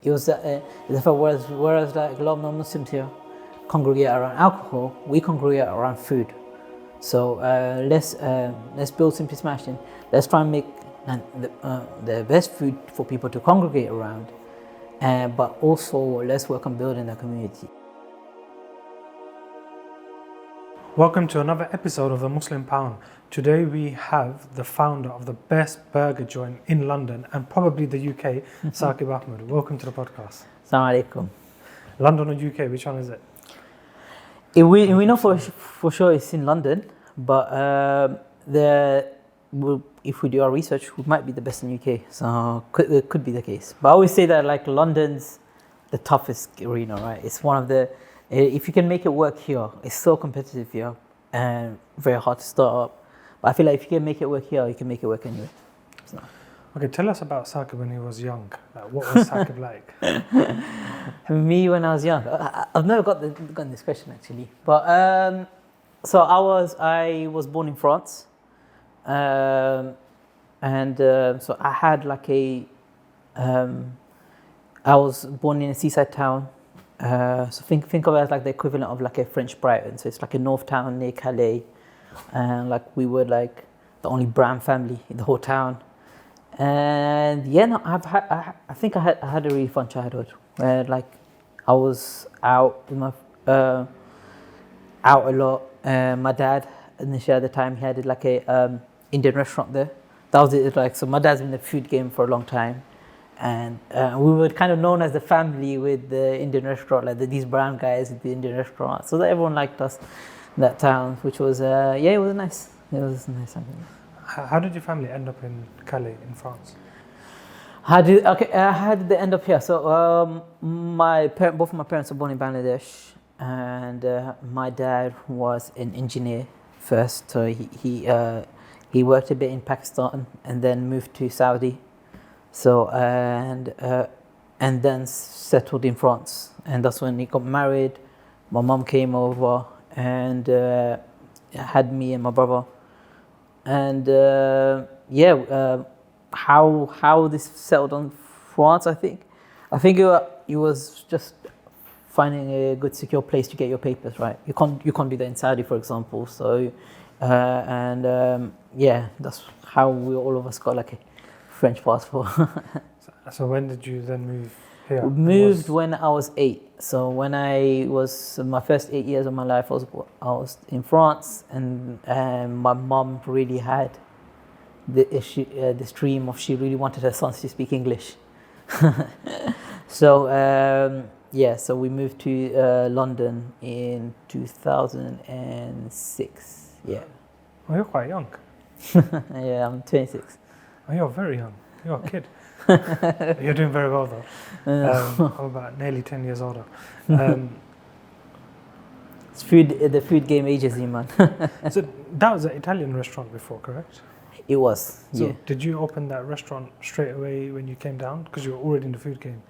It was whereas like a lot of non-Muslims here congregate around alcohol, we congregate around food. So let's build Simply Smashing. Let's try and make the best food for people to congregate around, but also let's work on building the community. Welcome to another episode of the Muslim Pound. Today we have the founder of the best burger joint in London and probably the UK, Sakib Ahmed. Welcome to the podcast. Assalamu alaikum. London or UK, which one is it? We know for sure it's in London, but if we do our research, we might be the best in the UK. So it could be the case. But I always say that like London's the toughest arena, right? It's one of the, if you can make it work here, it's so competitive here and very hard to start up. But I feel like if you can make it work here, you can make it work anywhere. So. Okay, tell us about Sakib when he was young. What was Sakib like? Me when I was young, I've never gotten this question actually. But so I was born in France, so I had like I was born in a seaside town. So think of it as like the equivalent of like a French Brighton. So it's like a north town near Calais, and like we were like the only brown family in the whole town. And yeah, no, I think I had a really fun childhood where like I was out with my out a lot. My dad initially at the time he had like a Indian restaurant there. That was it. Like so, my dad's been in the food game for a long time. And we were kind of known as the family with the Indian restaurant, like these brown guys with the Indian restaurant. So that everyone liked us in that town, which was, it was nice. It was nice. How did your family end up in Calais, in France? How did they end up here? So both of my parents were born in Bangladesh, and my dad was an engineer first. So he worked a bit in Pakistan and then moved to Saudi. So and then settled in France, and that's when he got married. My mom came over and had me and my brother. And how this settled on France, I think it was just finding a good secure place to get your papers right. You can't do that in Saudi, for example. So that's how all of us got like a French passport. So when did you then move here? Moved when I was 8. So when I was my first 8 years of my life, I was in France, and my mom really had this dream of she really wanted her sons to speak English. So so we moved to London in 2006. Yeah. Well, you're quite young. Yeah, I'm 26. Oh, you're very young. You're a kid. You're doing very well though. I'm about nearly 10 years older. It's the food game ages you, man. So that was an Italian restaurant before, correct? It was. So yeah. Did you open that restaurant straight away when you came down? Because you were already in the food game.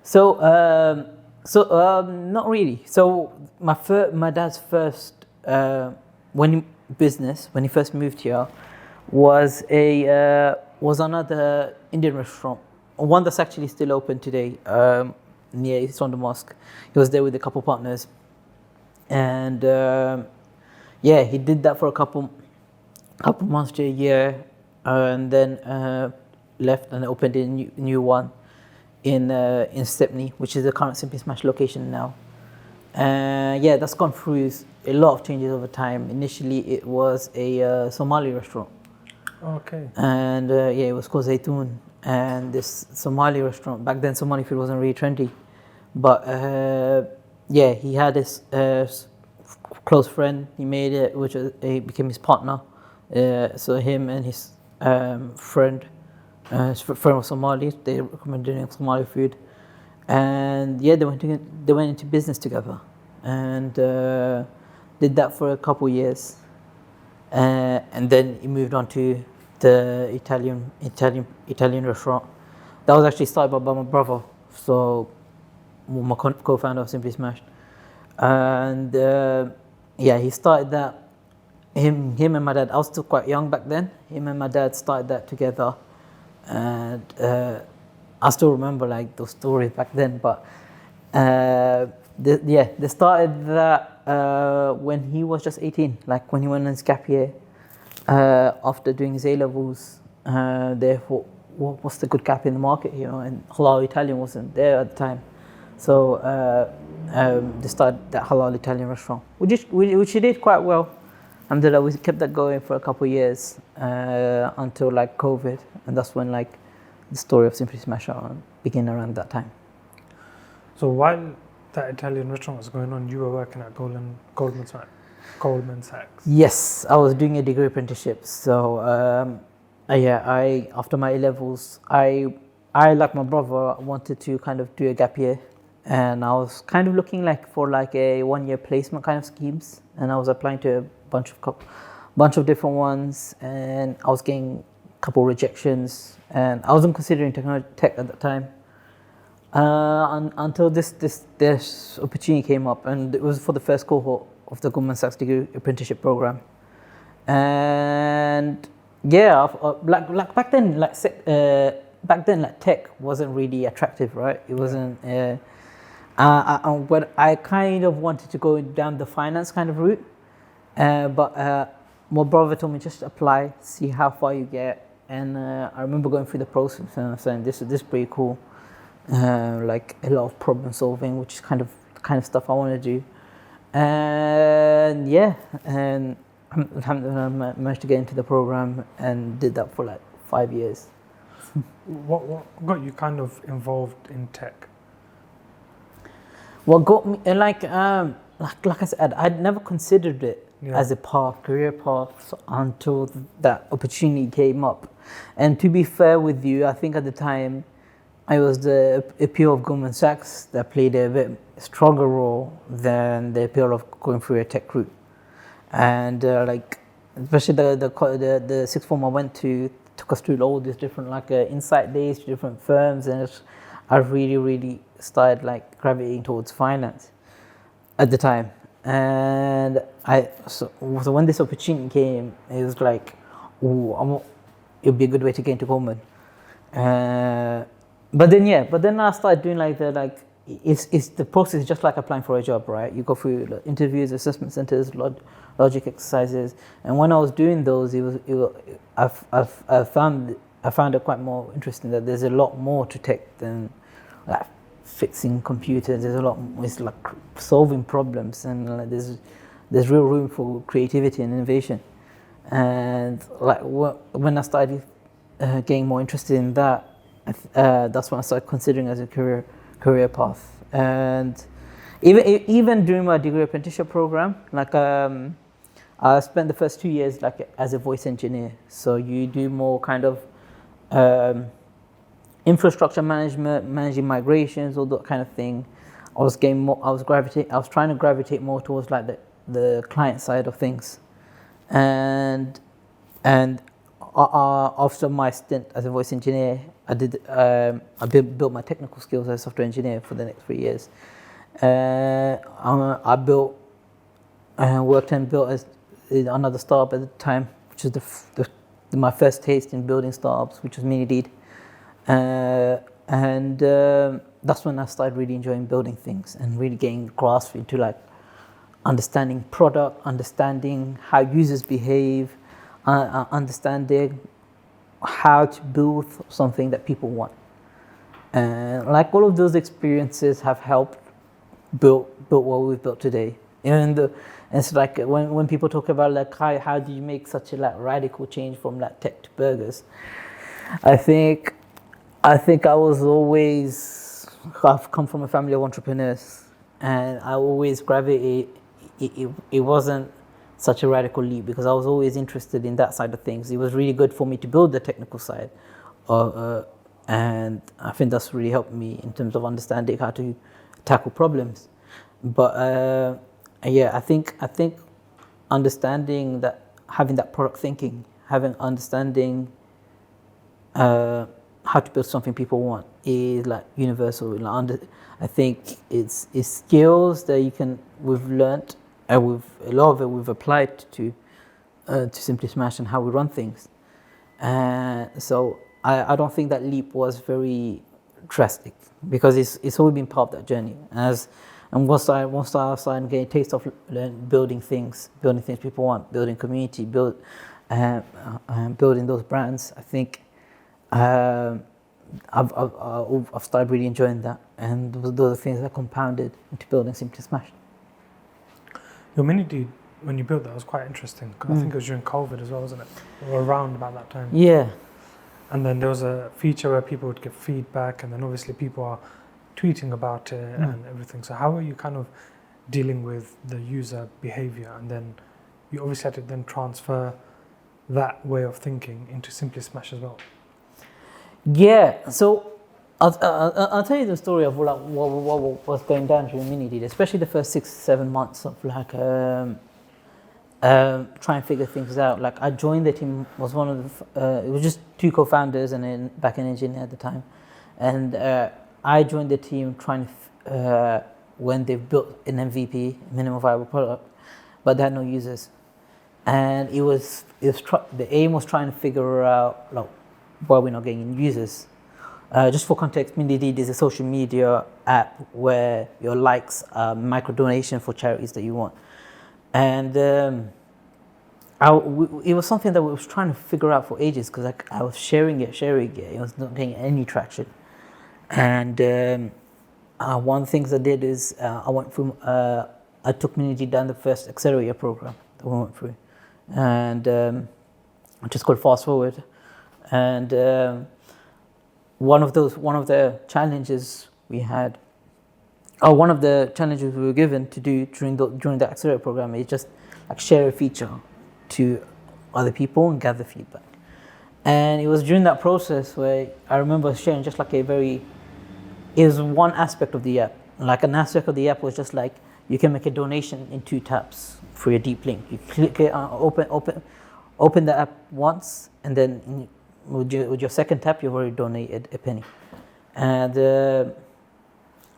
So not really. So my dad's first when he first moved here was another Indian restaurant, one that's actually still open today, near East London Mosque. He was there with a couple partners, and he did that for a couple months to a year, and then left and opened a new one in Stepney, which is the current Simply Smash location now. That's gone through a lot of changes over time. Initially, it was a Somali restaurant. Okay. And it was called Zaytoon. And this Somali restaurant, back then Somali food wasn't really trendy. But he had this close friend, he made it, which he became his partner. So him and his friend was Somali, they recommended doing Somali food. And they went into business together. And did that for a couple years. And then he moved on to the Italian restaurant. That was actually started by my brother, so my co-founder of Simply Smashed. And he started that. Him and my dad. I was still quite young back then. Him and my dad started that together, and I still remember like those stories back then. But they started that when he was just 18, like when he went on his gap year after doing his A levels. Therefore, what's the good gap in the market here? And halal Italian wasn't there at the time, so they started that halal Italian restaurant, which he did quite well. Alhamdulillah, we kept that going for a couple of years until like COVID, and that's when like the story of Simply Smash began around that time. So while that Italian restaurant was going on, you were working at Goldman Sachs. Yes, I was doing a degree apprenticeship. So I after my A levels, I like my brother wanted to kind of do a gap year, and I was kind of looking like for like a 1-year placement kind of schemes, and I was applying to a bunch of different ones, and I was getting a couple of rejections, and I wasn't considering tech at that time. Until this opportunity came up, and it was for the first cohort of the Goldman Sachs degree apprenticeship program. And yeah, like back then, like tech wasn't really attractive, right? It wasn't. But I kind of wanted to go down the finance kind of route, but my brother told me just apply, see how far you get, and I remember going through the process and saying this is pretty cool. Like a lot of problem solving, which is kind of stuff I want to do, and yeah, and alhamdulillah, I managed to get into the program and did that for like 5 years. What got you kind of involved in tech? What got me like I said, I'd never considered it as a career path until that opportunity came up. And to be fair with you, I think at the time I was the appeal of Goldman Sachs that played a bit stronger role than the appeal of going through a tech route. And like, especially the sixth form I went to took us through all these different like insight days to different firms, and I really started like gravitating towards finance at the time. And so when this opportunity came, it was like, it'd be a good way to get into Goldman. But then I started doing like it's the process just like applying for a job, right? You go through like, interviews, assessment centers, logic exercises, and when I was doing those, I found it quite more interesting that there's a lot more to tech than like fixing computers. There's a lot. It's like solving problems, and like, there's real room for creativity and innovation. And like when I started getting more interested in that, that's when I started considering as a career path. And even during my degree apprenticeship program, like I spent the first 2 years like as a voice engineer. So you do more kind of infrastructure management, managing migrations, all that kind of thing. I was trying to gravitate more towards like the client side of things. And after my stint as a voice engineer, I built my technical skills as a software engineer for the next 3 years. I worked and built as another startup at the time, which is my first taste in building startups, which was MiniDeed. And that's when I started really enjoying building things and really getting grasp into like understanding product, understanding how users behave, understanding how to build something that people want. And like all of those experiences have helped build what we've built today. And it's like when people talk about like how do you make such a like radical change from like tech to burgers, I think I was always, I've come from a family of entrepreneurs, and I always gravitate. It wasn't such a radical leap because I was always interested in that side of things. It was really good for me to build the technical side, and I think that's really helped me in terms of understanding how to tackle problems. But yeah, I think understanding that, having that product thinking, understanding how to build something people want is like universal. I think it's skills that we've learnt, and a lot of it we've applied to Simply Smash and how we run things. So I don't think that leap was very drastic because it's always been part of that journey. And once I started getting a taste of building things people want, building community, building those brands, I think I've started really enjoying that, and those are the things that compounded into building Simply Smashed. Your mini when you built that was quite interesting, because I think it was during COVID as well, wasn't it? Or around about that time. Yeah. And then there was a feature where people would give feedback, and then obviously people are tweeting about it and everything. So how are you kind of dealing with the user behavior? And then you obviously had to then transfer that way of thinking into Simply Smash as well. Yeah, so I'll tell you the story of what was going down during mini, especially the first 6-7 months of like trying to figure things out. Like I joined the team, was one of the, it was just 2 co-founders and then back-end engineer at the time, and I joined the team trying to when they built an MVP, minimum viable product, but they had no users, and the aim was trying to figure out like why we're not getting users. Just for context, Mindy is a social media app where your likes are micro donation for charities that you want. And it was something that we was trying to figure out for ages, because like I was sharing it. It was not getting any traction. And one of the things I did is I took Mindy down the first accelerator program that we went through, and which is called Fast Forward. And one of the challenges we had, or one of the challenges we were given to do during the accelerator program is just like share a feature to other people and gather feedback. And it was during that process where I remember sharing just like it was one aspect of the app. Like an aspect of the app was just like you can make a donation in 2 taps for your deep link. You click it, open the app once, and then with your second tap, you've already donated a penny. And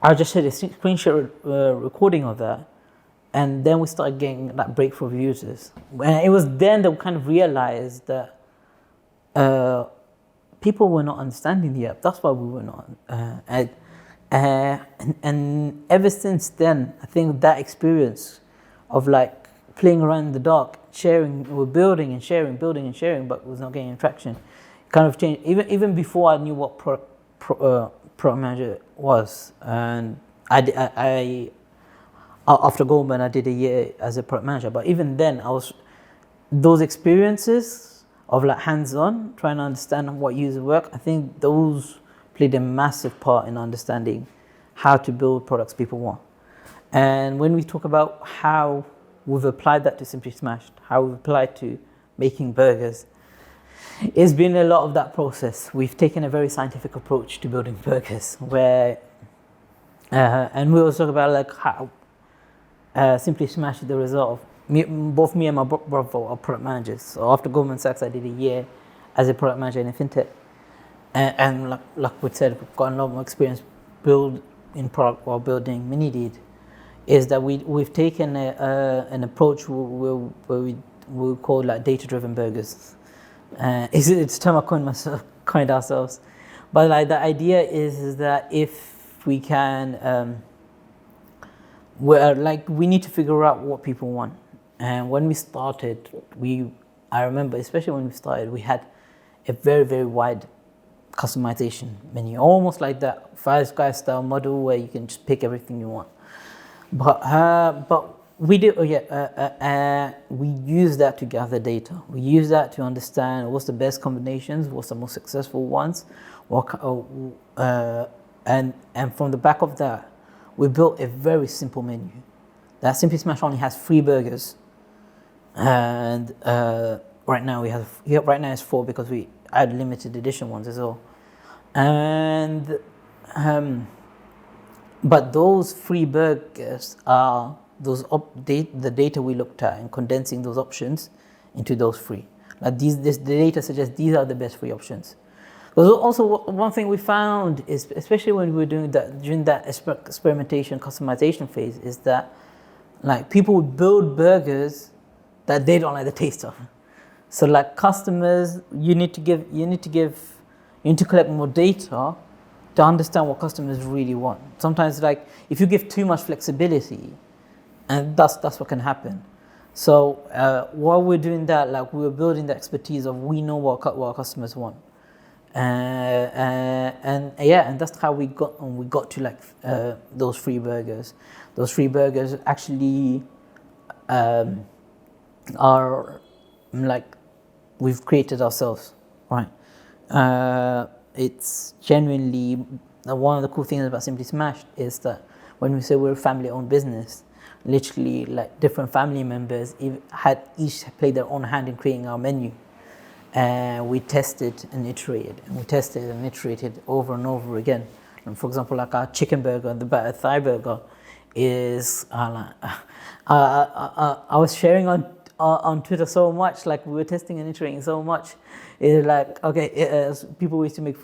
I just did a screenshot recording of that, and then we started getting that breakthrough of users. And it was then that we kind of realized that people were not understanding the app. That's why we were not. And ever since then, I think that experience of like playing around in the dark, we're building and sharing, but it was not getting traction. Kind of changed even before I knew what product manager was. And after Goldman, I did a year as a product manager. But even then, those experiences of like hands-on, trying to understand what user work, I think those played a massive part in understanding how to build products people want. And when we talk about how we've applied that to Simply Smashed, how we've applied to making burgers, it's been a lot of that process. We've taken a very scientific approach to building burgers, where, and we also talk about like how Simply Smashed is the result of both me and my brother are product managers. So after Goldman Sachs, I did a year as a product manager in a fintech, and like we said, we've got a lot more experience building product while building Mini-Deed. Is that we've taken an approach where we call like data-driven burgers. It's a term I coined ourselves, but like the idea is that if we can, we need to figure out what people want. And when we started, I remember especially when we started, we had a very, very wide customization menu, almost like that Five Guys style model where you can just pick everything you want. But we did, we use that to gather data. We use that to understand what's the best combinations, what's the most successful ones, and from the back of that, we built a very simple menu. That Simply Smash only has 3 burgers, and right now it's 4 because we add limited edition ones as well. And but those 3 burgers are the data we looked at and condensing those options into those 3. Like the data suggests these are the best 3 options. But also one thing we found is, especially when we were doing that during that experimentation customization phase, is that like people would build burgers that they don't like the taste of. So like customers, you need to collect more data to understand what customers really want. Sometimes, like, if you give too much flexibility, and that's what can happen. So while we're doing that, like, we're building the expertise of we know what our customers want, and that's how we got to like those free burgers. Those free burgers actually are like we've created ourselves, right? It's genuinely one of the cool things about Simply Smashed is that when we say we're a family-owned business, literally like different family members had each played their own hand in creating our menu, and we tested and iterated over and over again. And for example, like our chicken burger, the battered thigh burger, is I was sharing on Twitter so much, like we were testing and iterating so much. It's like, okay, people used to make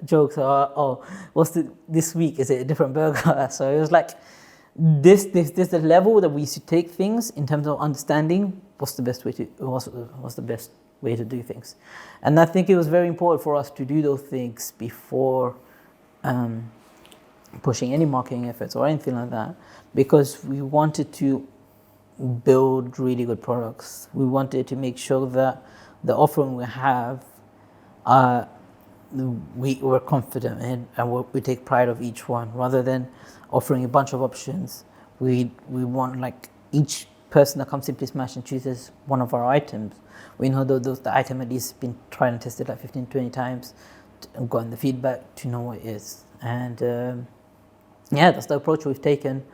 jokes, oh, what's this week? Is it a different burger? So it was like, this the level that we used to take things in terms of understanding what's the best way to do things. And I think it was very important for us to do those things before pushing any marketing efforts or anything like that, because we wanted to build really good products. We wanted to make sure that the offering we have, we were confident in, and we take pride of each one, rather than offering a bunch of options. We want like each person that comes Simply Smash and chooses one of our items, we know that the item at least been tried and tested like 15-20 times and gotten the feedback to know what it is. And that's the approach we've taken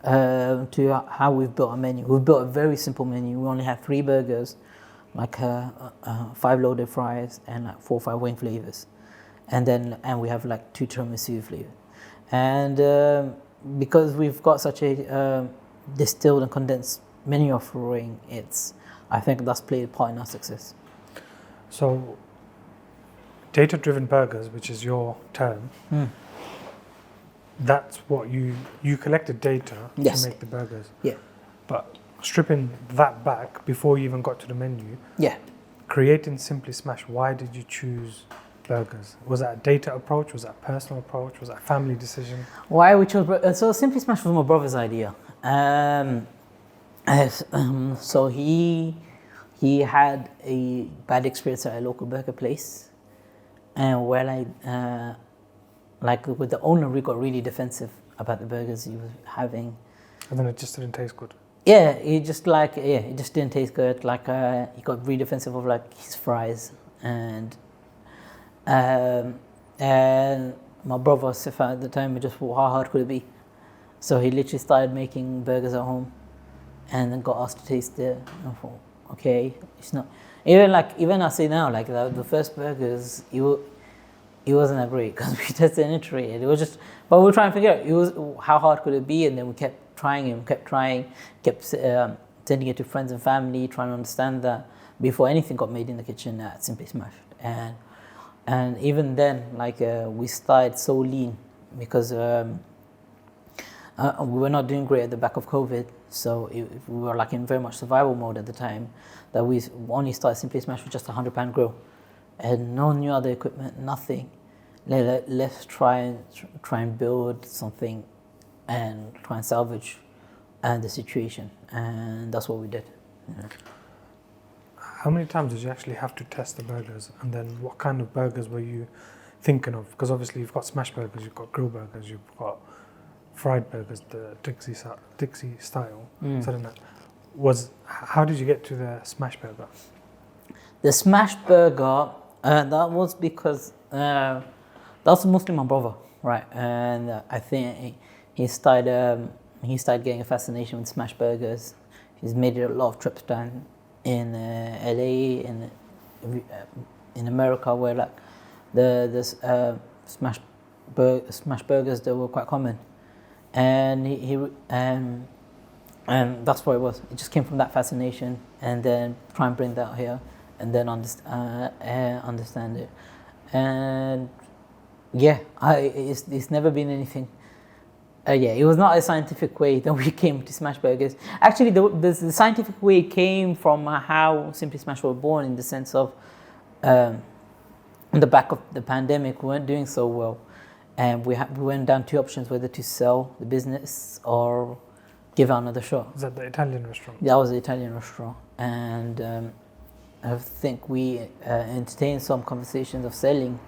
to how we've built our menu. We've built a very simple menu. We only have 3 burgers, like 5 loaded fries, and like 4 or 5 wing flavors, and we have like 2 tiramisu flavors. And because we've got such a distilled and condensed menu offering, I think that's played a part in our success. So, data-driven burgers, which is your term, that's what you collected data to make the burgers. Yeah. But stripping that back before you even got to the menu. Yeah. Creating Simply Smash, why did you choose burgers? Was that a data approach? Was that a personal approach? Was that a family decision? Why we chose so Simply Smash was my brother's idea. So he had a bad experience at a local burger place, and where like with the owner, we got really defensive about the burgers he was having. And then it just didn't taste good. Yeah, it just didn't taste good. Like he got really defensive of like his fries, and my brother Sifa at the time, just thought, how hard could it be? So he literally started making burgers at home, and then got us to taste it. And I thought, okay, it's not even I say now, like the first burgers, it wasn't that great because we tested and iterated. It was just, but we were trying to figure out how hard could it be, and then we kept trying, kept sending it to friends and family, trying to understand that before anything got made in the kitchen at Simply Smashed. And even then, like we started so lean because we were not doing great at the back of COVID, so we were like in very much survival mode at the time. That we only started Simply Smashed with just a £100 grill, and no new other equipment, nothing. Let's try and build something and try and salvage the situation, and that's what we did. Yeah. How many times did you actually have to test the burgers, and then what kind of burgers were you thinking of? Because obviously you've got smash burgers, you've got grill burgers, you've got fried burgers, the Dixie style. So then how did you get to the smash burger? The smash burger, that was because that's mostly my brother, right? And I think he started getting a fascination with smash burgers. He's made a lot of trips down in LA, in America, where like the smash burgers, they were quite common, and that's what it was. It just came from that fascination, and then try and bring that here, and then understand it, and it's never been anything. It was not a scientific way that we came to smash burgers. Actually, the scientific way came from how Simply Smash were born, in the sense of on the back of the pandemic, we weren't doing so well, and we went down two options, whether to sell the business or give it another shot. Is that the Italian restaurant? That was the Italian restaurant, and I think we entertained some conversations of selling,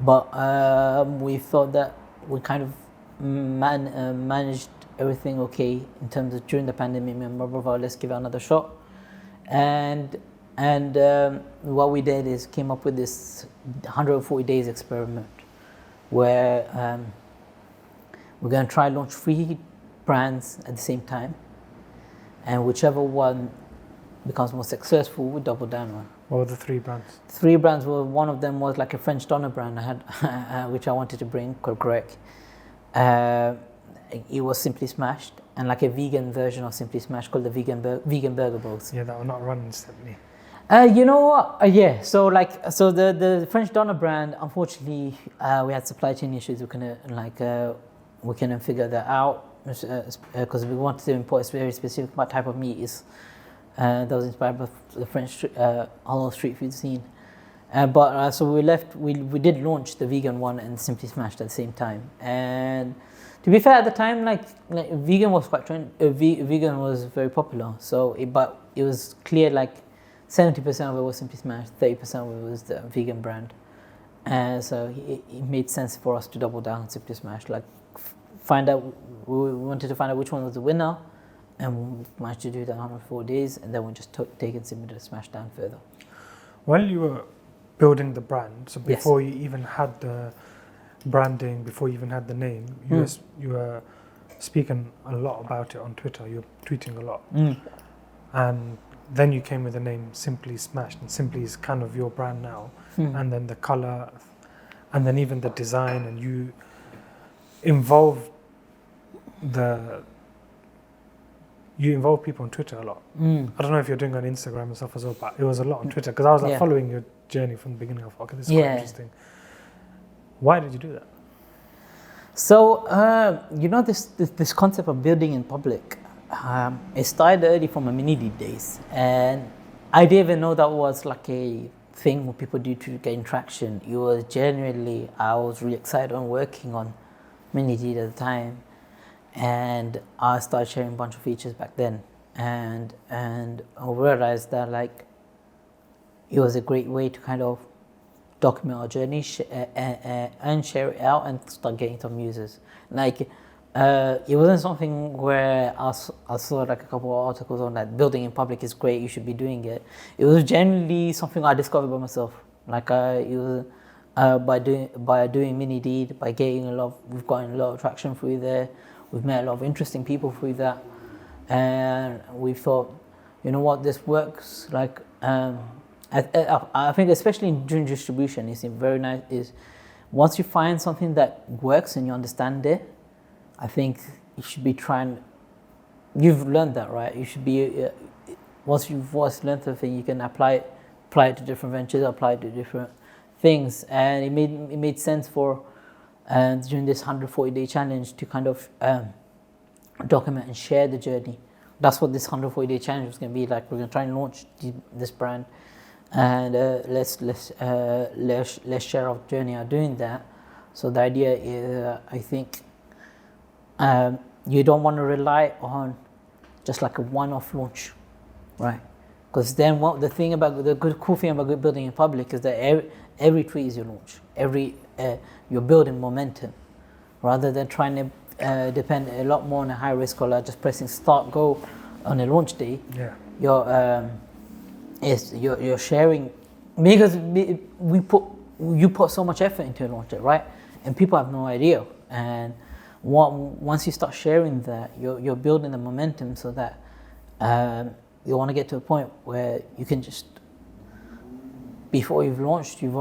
but we thought that we kind of managed everything okay in terms of during the pandemic. Me and my brother, let's give it another shot, and what we did is came up with this 140 days experiment, where we're going to try launch 3 brands at the same time, and whichever one becomes more successful, we double down on. What were the 3 brands? 3 brands were, one of them was like a French doner brand I had, which I wanted to bring, called Greg. It was Simply Smashed, and like a vegan version of Simply Smashed called the vegan burger bowls. Yeah, that will not run instantly. You know what? Yeah. So the French doner brand, unfortunately, we had supply chain issues. We couldn't figure that out because we wanted to import a very specific type of meat. That was inspired by the French hollow street food scene. So we left. We did launch the vegan one and Simply Smashed at the same time. And to be fair, at the time, like vegan was quite trend. Vegan was very popular. But it was clear like 70% of it was Simply Smashed, 30% of it was the vegan brand. And so it made sense for us to double down on Simply Smashed. Like we wanted to find out which one was the winner, and we managed to do that in 104 days, and then we just taken Simply Smashed down further. While you were building the brand, so before Yes. you even had the branding, before you even had the name, you were speaking a lot about it on Twitter. You were tweeting a lot, and then you came with the name Simply Smashed, and Simply is kind of your brand now. And then the color, and then even the design, and you involve people on Twitter a lot. I don't know if you're doing on Instagram and stuff as well, but it was a lot on Twitter because I was like following your journey from the beginning. I thought, okay, this is quite interesting. Why did you do that? So this concept of building in public, it started early from my mini lead days, and I didn't even know that was like a thing what people do to gain traction. It was genuinely, I was really excited on working on mini lead at the time, and I started sharing a bunch of features back then, and I realized that like it was a great way to kind of document our journey and share it out and start getting some users. Like it wasn't something where I saw like a couple of articles on that building in public is great, you should be doing it. It was generally something I discovered by myself. Like it was by doing mini deed, by getting we've gotten a lot of traction through there. We've met a lot of interesting people through that, and we thought, you know what, this works. Like I think especially during distribution, it's very nice. Is once you find something that works and you understand it, I think you should be trying. You've learned that, right? You should be once you've learned the thing, you can apply it to different ventures, apply it to different things, and it made sense for during this 140-day challenge to kind of document and share the journey. That's what this 140-day challenge was going to be like. We're going to try and launch this brand, and let's share our journey of doing that. So the idea is, I think, you don't want to rely on just like a one-off launch, right? Because then the cool thing about building in public is that every tweet is your launch. You're building momentum, rather than trying to depend a lot more on a high risk or like just pressing start go on a launch day. Yeah, you're sharing, because you put so much effort into a launch day, right? And people have no idea. And once you start sharing that, you're building the momentum so that you want to get to a point where you can just, before you've launched, you've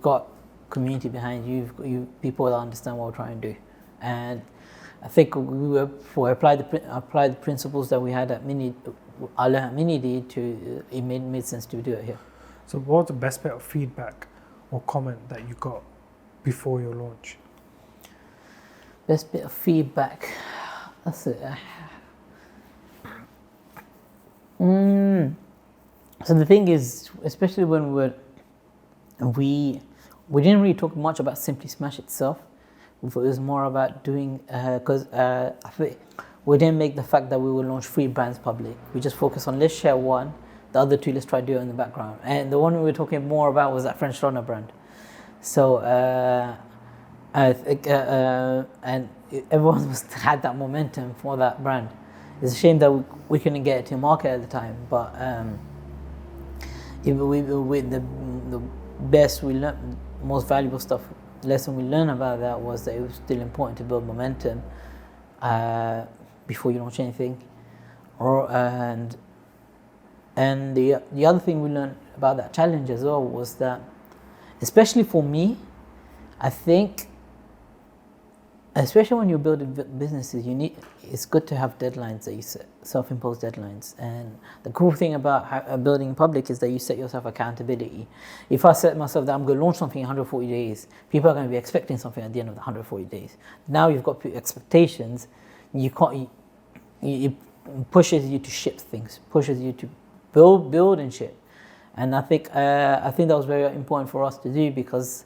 got community behind you, people that understand what we're trying to do. And I think we applied the principles that we had at I learned at Mini to it made sense to do it here. So what was the best bit of feedback or comment that you got before your launch? Best bit of feedback. That's it. So the thing is, especially when we we didn't really talk much about Simply Smash itself. It was more about doing, because I think we didn't make the fact that we will launch 3 brands public. We just focused on let's share one, the other 2 let's try to do it in the background. And the one we were talking more about was that French runner brand. So I think, and everyone had that momentum for that brand. It's a shame that we couldn't get it to market at the time, but the best we learned, most valuable lesson we learned about that was that it was still important to build momentum before you launch anything. And the other thing we learned about that challenge as well was that, especially for me, I think, especially when you're building businesses, it's good to have deadlines that you set, self-imposed deadlines. And the cool thing about building in public is that you set yourself accountability. If I set myself that I'm going to launch something in 140 days, people are going to be expecting something at the end of the 140 days. Now you've got expectations. You can't. It pushes you to ship things, pushes you to build and ship. And I think that was very important for us to do, because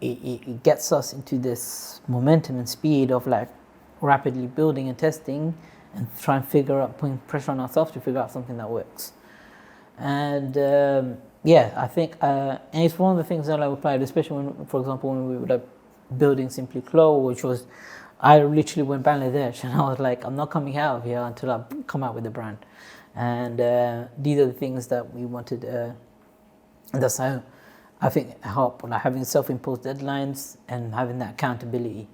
it gets us into this momentum and speed of like rapidly building and testing and trying to putting pressure on ourselves to figure out something that works. And I think, and it's one of the things that I applied, especially when, for example, when we were like building SimplyClo, which was, I literally went Bangladesh and I was like, I'm not coming out of here until I come out with a brand. And these are the things that we wanted, and that's how I think help, like having self-imposed deadlines and having that accountability.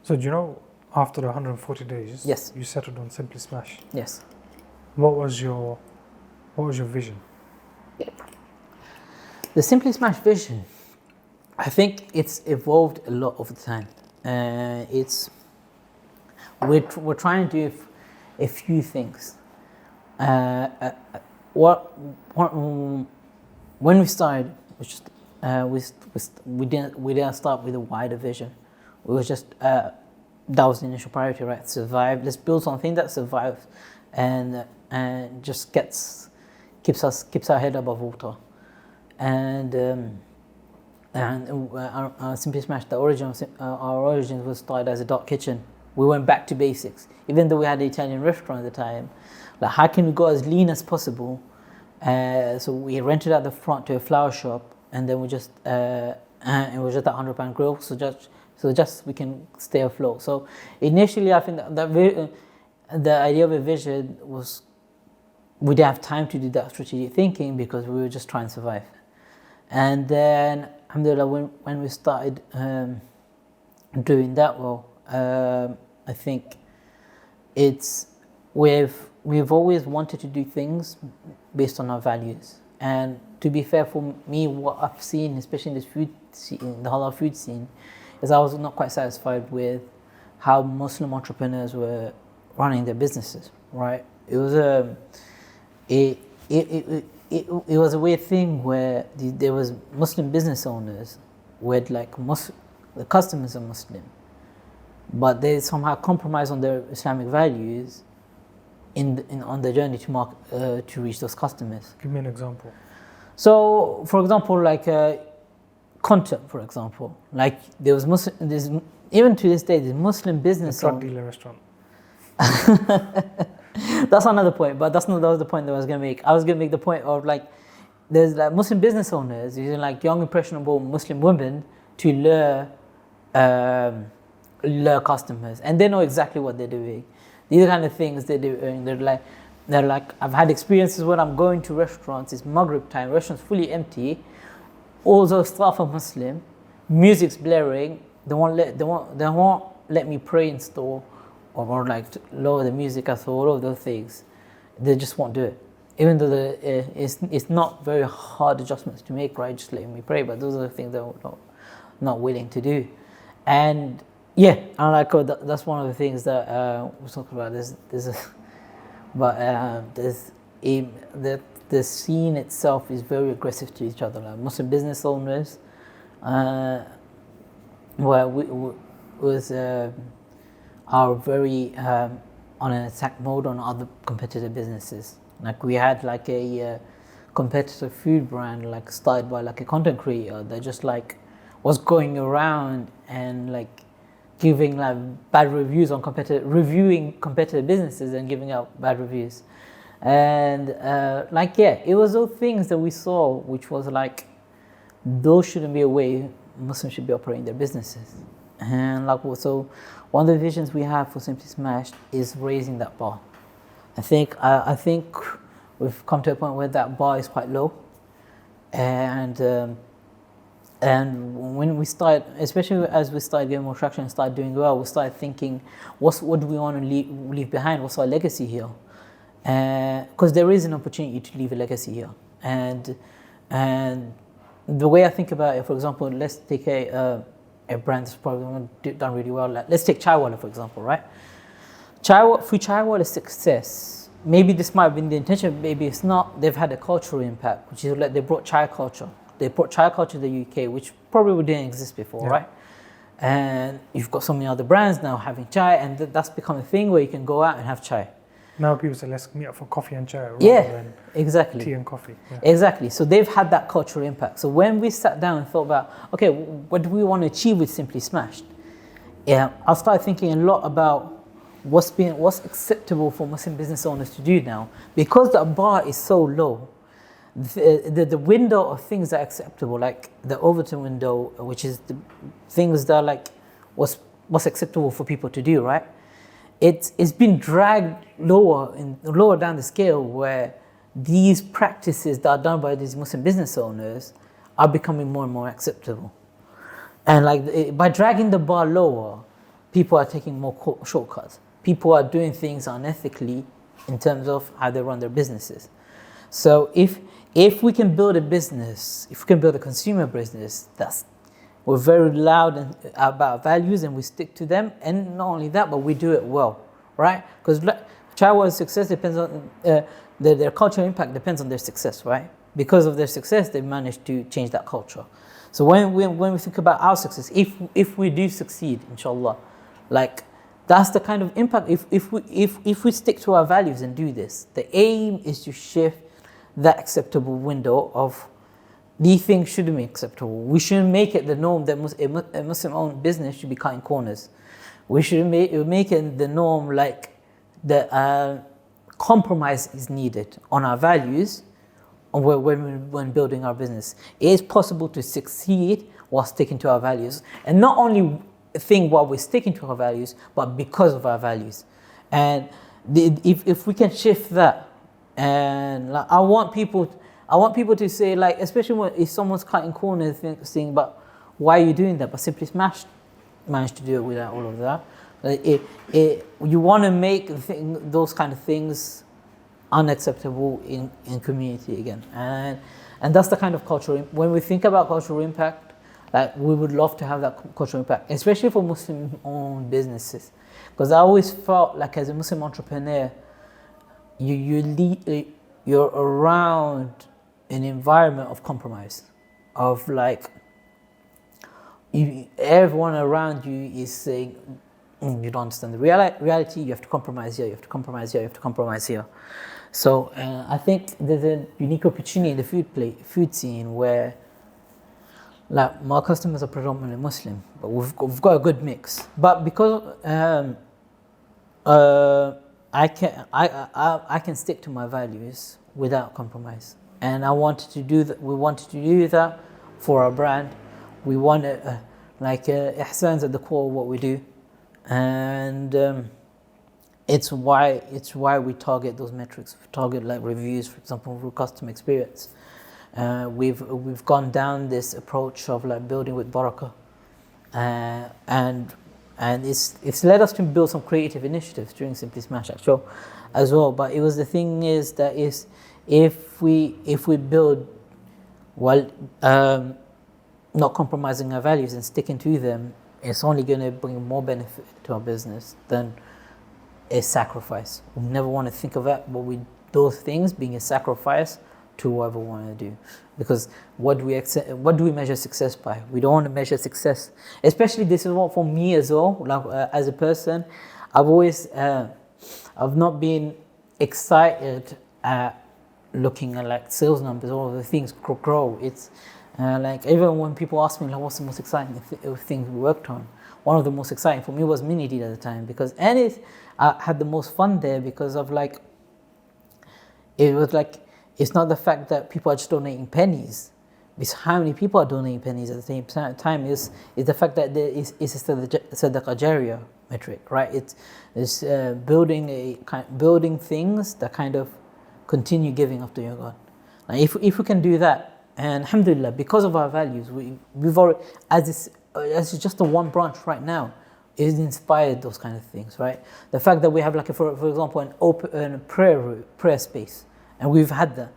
So do you know, after the 140 days, yes, you settled on Simply Smash. Yes. What was your vision? The Simply Smash vision, I think it's evolved a lot over time. We're trying to do a few things. When we started, we didn't start with a wider vision. We was just that was the initial priority, right? Survive. Let's build something that survives, and just keeps our head above water. And Simply Smash, our origins was started as a dark kitchen. We went back to basics, even though we had an Italian restaurant at the time. Like, how can we go as lean as possible? So we rented out the front to a flower shop, and then it was just a £100 grill. So just we can stay afloat. So initially, I think that the idea of a vision was, we didn't have time to do that strategic thinking because we were just trying to survive. And then, alhamdulillah, when we started doing that well, I think we've always wanted to do things based on our values. And to be fair, for me, what I've seen, especially in this food scene, the halal food scene, is I was not quite satisfied with how Muslim entrepreneurs were running their businesses. Right? It was it was a weird thing where there was Muslim business owners where like the customers are Muslim, but they somehow compromise on their Islamic values on the journey to reach those customers. Give me an example. So, for example, like content, for example, like there's even to this day, there's Muslim business drug dealer restaurant. That's another point, but that was the point that I was going to make. I was going to make the point of like, there's like Muslim business owners using like young impressionable Muslim women to lure customers, and they know exactly what they're doing. These are kind of things they do. They're like, I've had experiences when I'm going to restaurants. It's Maghrib time, restaurants fully empty. All those staff are Muslim. Music's blaring. They won't let me pray in store, or like lower the music at all of those things. They just won't do it, even though it's not very hard adjustments to make, right? Just letting me pray, but those are the things that we're not willing to do. And yeah, and like that's one of the things that we're talking about. The scene itself is very aggressive to each other. Like Muslim business owners, are very on an attack mode on other competitor businesses. Like we had like a competitive food brand like started by like a content creator that just like was going around and like giving like bad reviews on reviewing competitive businesses and giving out bad reviews. And like, yeah, it was those things that we saw, which was like, those shouldn't be a way Muslims should be operating their businesses. And like, so one of the visions we have for Simply Smashed is raising that bar. I think we've come to a point where that bar is quite low. And when we start, especially as we start getting more traction and start doing well, we start thinking, what do we want to leave behind? What's our legacy here? Because there is an opportunity to leave a legacy here. And the way I think about it, for example, let's take a brand that's probably done really well. Let's take Chaiwala, for example, right? Through Chaiwala's success, maybe this might have been the intention, maybe it's not. They've had a cultural impact, which is like they brought chai culture. They brought chai culture to the UK, which probably didn't exist before, right? And you've got so many other brands now having chai, and that's become a thing where you can go out and have chai. Now people say, let's meet up for coffee and chai rather than exactly. tea and coffee. Yeah. Exactly. So they've had that cultural impact. So when we sat down and thought about, okay, what do we want to achieve with Simply Smashed? Yeah, I started thinking a lot about what's acceptable for Muslim business owners to do now. Because the bar is so low, the window of things that are acceptable, like the Overton window, which is the things that are like what's acceptable for people to do, right? It's been dragged lower down the scale, where these practices that are done by these Muslim business owners are becoming more and more acceptable. And like by dragging the bar lower, people are taking more shortcuts. People are doing things unethically in terms of how they run their businesses. So if we can build a business, if we can build a consumer business we're very loud about values and we stick to them, and not only that, but we do it well, right? Because Chaiwala's success depends on their cultural impact depends on their success, right? Because of their success, they managed to change that culture. So when we think about our success, if we do succeed, inshallah, like that's the kind of impact. If we stick to our values and do this, the aim is to shift that acceptable window of these things shouldn't be acceptable. We shouldn't make it the norm that a Muslim-owned business should be cutting corners. We should make it the norm, like the compromise is needed on our values when building our business. It is possible to succeed while sticking to our values, and not only think while we're sticking to our values, but because of our values. And if we can shift that, and like, I want people to say, like, especially if someone's cutting corners, saying, but why are you doing that? But Simply Smashed managed to do it without all of that. You want to make those kind of things unacceptable in community again. And that's the kind of cultural, when we think about cultural impact, like we would love to have that cultural impact, especially for Muslim-owned businesses. Because I always felt like as a Muslim entrepreneur, you're around an environment of compromise, of like everyone around you is saying, you don't understand the reality, you have to compromise here, you have to compromise here, you have to compromise here. So I think there's a unique opportunity in the food scene where, like, my customers are predominantly Muslim, but we've got a good mix. But because I can stick to my values without compromise, and I wanted to do that. We wanted to do that for our brand. We want ihsan's at the core of what we do, and it's why we target those metrics. We target like reviews, for example, for customer experience. We've gone down this approach of like building with barakah, and it's led us to build some creative initiatives during Simply Smash actually as well. But it was the thing is that if we build while not compromising our values and sticking to them, it's only going to bring more benefit to our business than a sacrifice. We never want to think of that, but those things being a sacrifice to whatever we want to do. Because what do we measure success by? We don't want to measure success, especially this is what for me as well. Like as a person, I've not been excited at looking at like sales numbers, all of the things grow. It's like even when people ask me like, what's the most exciting thing we worked on? One of the most exciting for me was Mini Deal at the time, because I had the most fun there because of like, it was like, it's not the fact that people are just donating pennies. It's how many people are donating pennies at the same time. Is the fact that there is a Sadaqah Jariyah metric, right? It's building things that kind of continue giving after you're gone. Now, if we can do that, and alhamdulillah, because of our values, we've already, as it's just the one branch right now, it inspired those kind of things, right? The fact that we have like for example an open prayer space, and we've had that.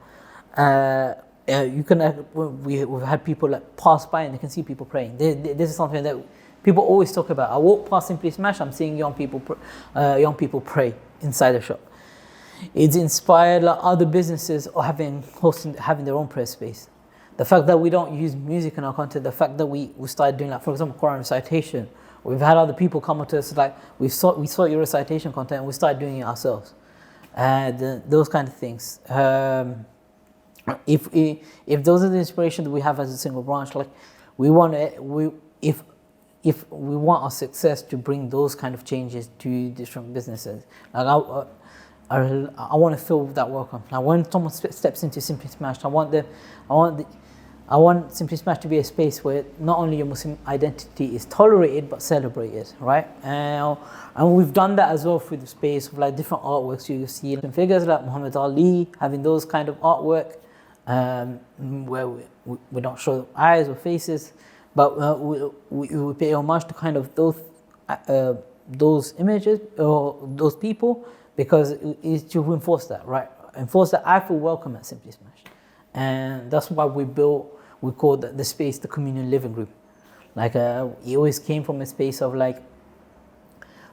You can we've had people like pass by and they can see people praying. This is something that people always talk about. I walk past Simply Smash, I'm seeing young people pray inside the shop. It's inspired like other businesses or having their own prayer space. The fact that we don't use music in our content, the fact that we started doing like, for example, Quran recitation. We've had other people come up to us like, we saw your recitation content and we started doing it ourselves. Those kind of things. If those are the inspiration that we have as a single branch, like if we want our success to bring those kind of changes to different businesses, like I want to feel that welcome. Like when someone steps into Simply Smashed, I want Simply Smashed to be a space where not only your Muslim identity is tolerated but celebrated, right? And we've done that as well through the space of like different artworks. You see figures like Muhammad Ali having those kind of artwork, where we don't show eyes or faces, but we pay homage to kind of those images or those people, because it's to reinforce that, right? Enforce that I feel welcome at Simply Smashed. And that's why we call the space the communal living room. Like it always came from a space of like,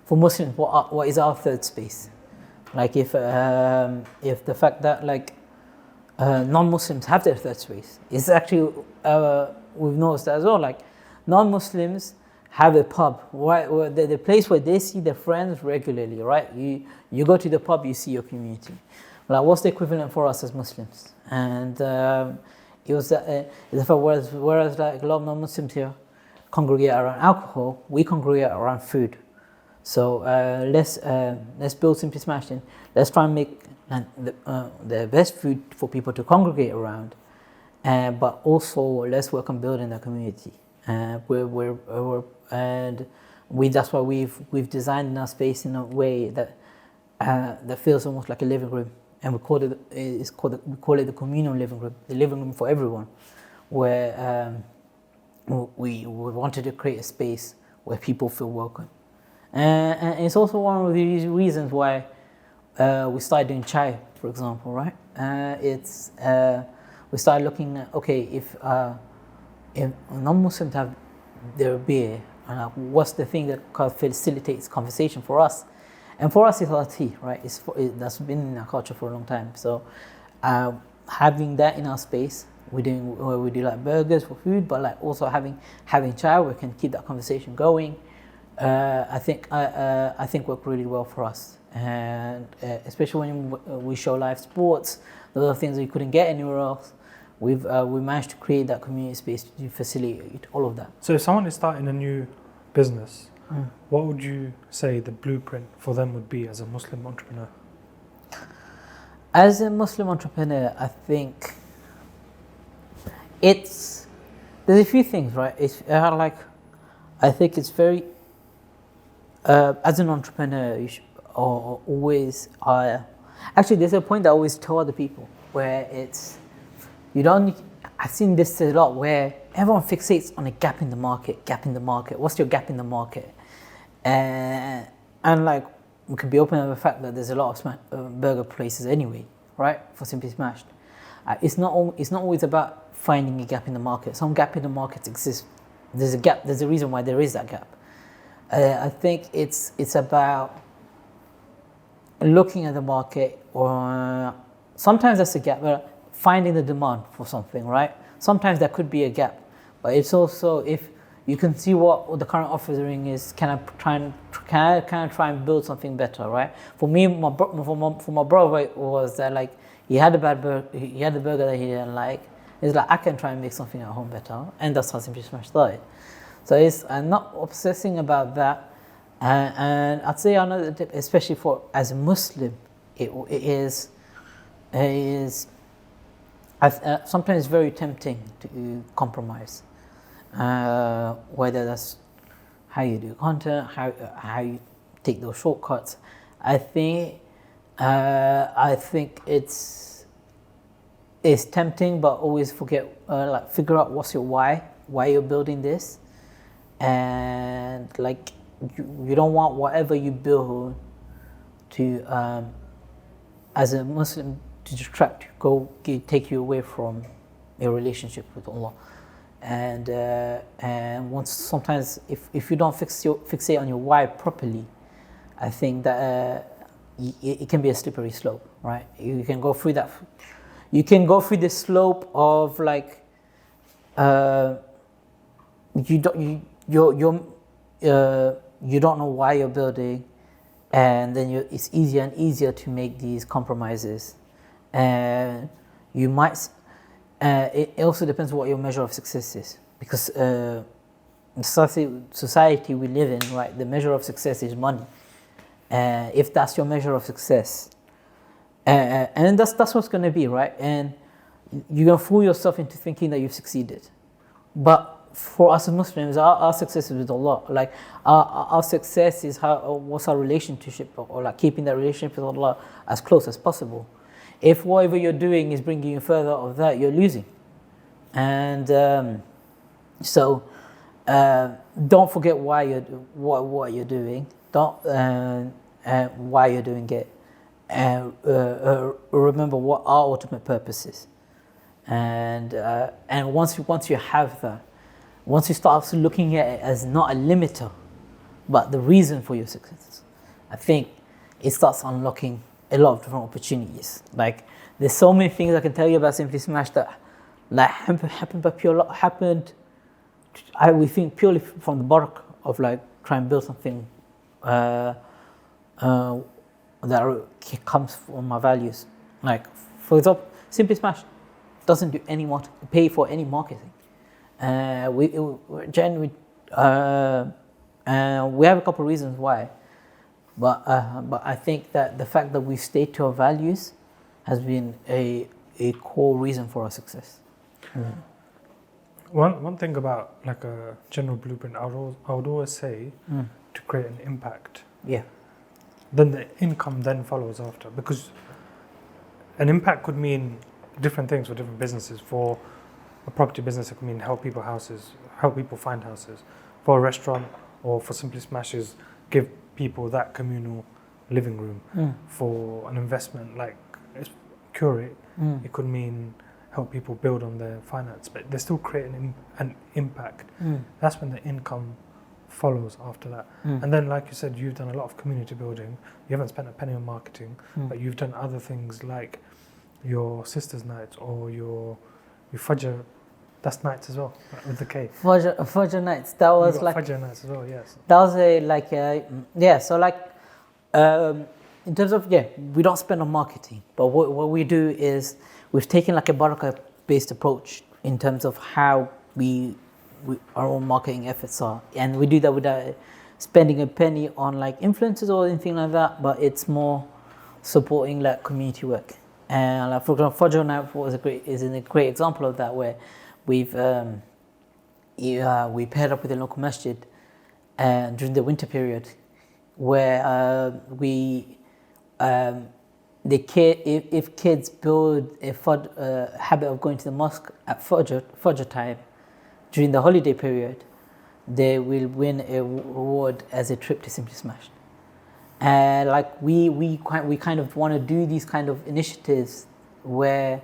for Muslims, what is our third space? Like if the fact that like non-Muslims have their third space, it's actually we've noticed that as well. Like non-Muslims have a pub, right? The place where they see their friends regularly, right? You go to the pub, you see your community. Like what's the equivalent for us as Muslims? And it was whereas like a lot of non-Muslims here congregate around alcohol, we congregate around food. So let's build Simply Smashed in. Let's try and make the best food for people to congregate around, but also let's work on building the community. That's why we've designed our space in a way that feels almost like a living room, and we call it the communal living room, the living room for everyone, where we wanted to create a space where people feel welcome, and it's also one of the reasons why we started doing chai, for example, right? We started looking at, okay, if non-Muslims have their beer, what's the thing that facilitates conversation for us? And for us, it's our tea, right? That's been in our culture for a long time. So having that in our space, we do like burgers for food, but like also having chai, we can keep that conversation going. I think worked really well for us. And especially when we show live sports, those are things that you couldn't get anywhere else. We managed to create that community space to facilitate all of that. So if someone is starting a new business, what would you say the blueprint for them would be as a Muslim entrepreneur? As a Muslim entrepreneur, I think there's a few things, right? I think it's very, as an entrepreneur, you should always, actually there's a point that I always tell other people where I've seen this a lot where everyone fixates on a gap in the market. What's your gap in the market? And like, we could be open to the fact that there's a lot of burger places anyway, right? For Simply Smashed. It's not always about finding a gap in the market. Some gap in the market exists. There's a gap, there's a reason why there is that gap. I think it's about looking at the market, or sometimes that's a gap, but finding the demand for something, right? Sometimes there could be a gap, but it's also if you can see what the current offering is, can I try and build something better, right? For me, for my brother, it was that like he had a bad burger. He had the burger that he didn't like. He's like, I can try and make something at home better, and that's how Simply Smash started. So I'm not obsessing about that, and I'd say another tip, especially for as a Muslim, it is sometimes very tempting to compromise, whether that's how you do content, how you take those shortcuts. I think it's tempting, but always figure out what's your why you're building this, and like you don't want whatever you build to as a Muslim to take you away from your relationship with Allah. And once sometimes if you don't fixate on your why properly, I think that it can be a slippery slope, right? You can go through that. You can go through the slope of like you don't know why you're building, and then it's easier and easier to make these compromises, and you might. It also depends what your measure of success is, because society we live in, right? The measure of success is money. If that's your measure of success, and that's what's going to be, right? And you're going to fool yourself into thinking that you've succeeded. But for us as Muslims, our success is with Allah. Like our success is what's our relationship, or like keeping that relationship with Allah as close as possible. If whatever you're doing is bringing you further of that, you're losing. And so don't forget why what you're doing. Don't why you're doing it, and remember what our ultimate purpose is. And once you have that, once you start looking at it as not a limiter, but the reason for your success, I think it starts unlocking a lot of different opportunities. Like there's so many things I can tell you about Simply Smash that like happened. We think purely from the barak of like trying to build something that comes from my values. Like for example, Simply Smash doesn't do pay for any marketing. We have a couple of reasons why. But I think that the fact that we stay to our values has been a core reason for our success. One thing about like a general blueprint, I would always say to create an impact. Yeah. Then the income then follows after, because an impact could mean different things for different businesses. For a property business, it could mean help people find houses. For a restaurant, or for Simply Smashes, give people that communal living room. For an investment like Curate, it could mean help people build on their finance, but they're still creating an impact. That's when the income follows after that. And then, like you said, you've done a lot of community building. You haven't spent a penny on marketing, but you've done other things like your sisters' nights or your Fajr. That's nights as well, right, with the K. Fajr nights. That was like Fajr nights as well. Yes. That was So like, in terms of we don't spend on marketing, but what we do is we've taken like a barakah based approach in terms of how our own marketing efforts are, and we do that without spending a penny on like influencers or anything like that. But it's more supporting like community work. And like for example, Fajr night is a great example of that, where we paired up with a local masjid during the winter period, where if kids build a habit of going to the mosque at Fajr time during the holiday period, they will win a reward as a trip to Simply Smashed. And like we kind of want to do these kind of initiatives where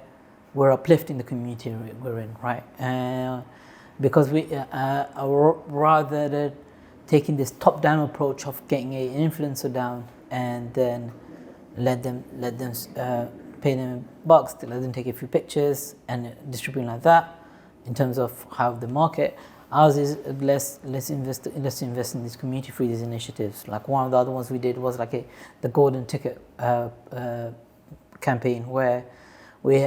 we're uplifting the community we're in, right? Because we rather than taking this top-down approach of getting an influencer down and then let them pay them bucks to let them take a few pictures and distribute like that in terms of how the market. Ours is let's invest in this community through these initiatives. Like one of the other ones we did was like the golden ticket campaign, where we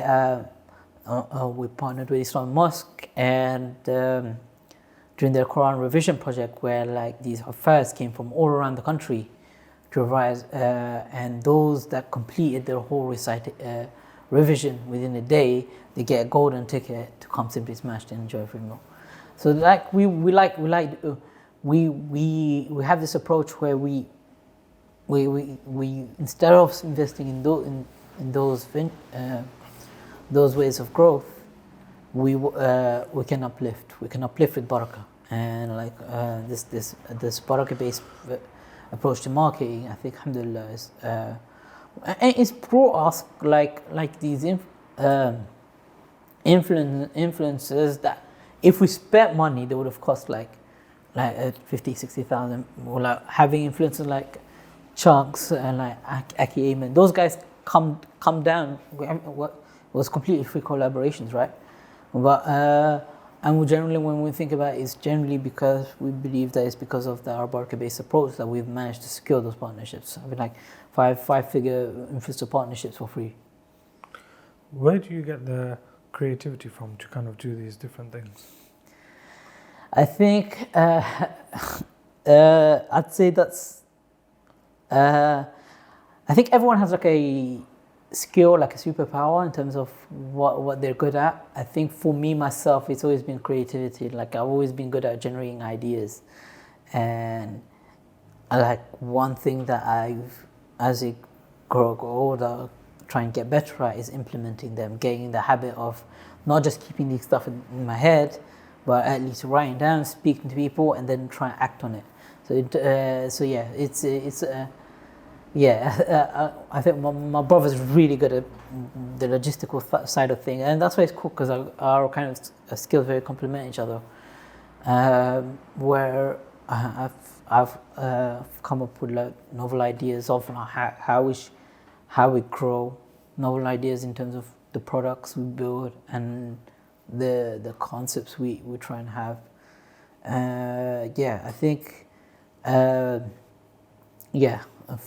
partnered with Islamic Mosque and during their Quran revision project, where like these affairs came from all around the country to revise, and those that completed their whole revision within a day, they get a golden ticket to come Simply Smashed and enjoy a free meal. So like we have this approach where we instead of investing in those ways of growth, we can uplift. We can uplift with barakah, and like this barakah based approach to marketing, I think, alhamdulillah, is and it's brought us like these influencers that if we spent money, they would have cost like 50,000-60,000. Or like having influencers like Chunks and like Aki Ahmed, those guys come down. It was completely free collaborations, right? But and generally, when we think about it, it's generally because we believe that it's because of our barakah-based approach that we've managed to secure those partnerships. I mean, like five-figure influencer partnerships for free. Where do you get the creativity from to kind of do these different things? I think I'd say that's. I think everyone has like a skill, like a superpower in terms of what they're good at. I think for me myself, it's always been creativity. Like I've always been good at generating ideas, and I like one thing that as I grow older, try and get better at is implementing them, getting the habit of not just keeping these stuff in my head, but at least writing down, speaking to people, and then try and act on it. I think my brother's really good at the logistical side of things, and that's why it's cool because our kind of skills very complement each other. Where I've come up with like novel ideas of how we grow, novel ideas in terms of the products we build and the concepts we try and have. I think.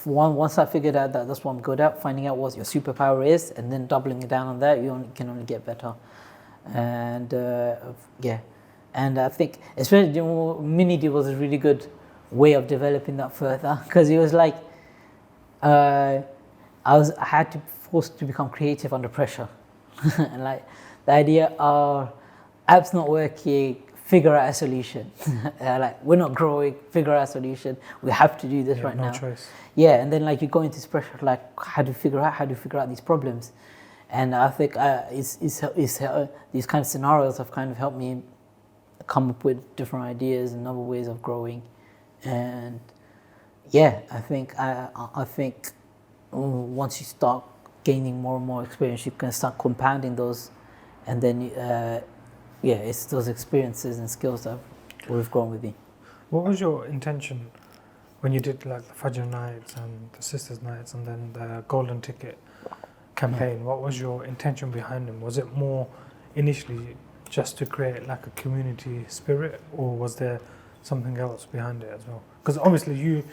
Once I figured out that that's what I'm good at, finding out what your superpower is, and then doubling it down on that, you can only get better. And and I think especially Mini Deal was a really good way of developing that further, because it was like I had to forced to become creative under pressure, and like the idea of apps not working, figure out a solution. Like we're not growing, figure out a solution. We have to do this right now. No choice. Yeah, and then like you go into this pressure, like how do you figure out these problems? And I think it's these kind of scenarios have kind of helped me come up with different ideas and other ways of growing. And yeah, I think once you start gaining more and more experience, you can start compounding those, and then it's those experiences and skills that we've grown with me. What was your intention when you did like the Fajr nights and the Sisters nights and then the Golden Ticket campaign? What was your intention behind them? Was it more initially just to create like a community spirit, or was there something else behind it as well? Because obviously you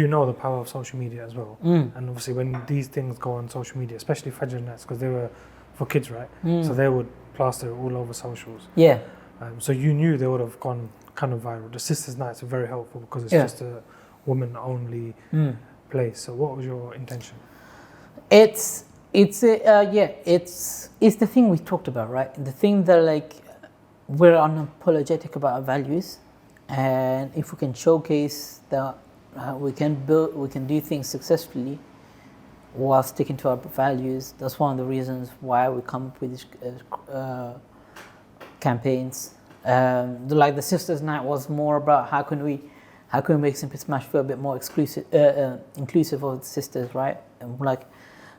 know the power of social media as well, and obviously when these things go on social media, especially Fajr nights, because they were for kids, right? So they would plaster it all over socials. Yeah. So you knew they would have gone kind of viral. The Sisters Nights are very helpful because it's just a woman-only place. So what was your intention? It's the thing we talked about, right? The thing that like we're unapologetic about our values, and if we can showcase that we can do things successfully while sticking to our values, that's one of the reasons why we come up with these campaigns. Like the Sisters Night was more about how can we make Simply Smash feel a bit more inclusive of the sisters, right? And like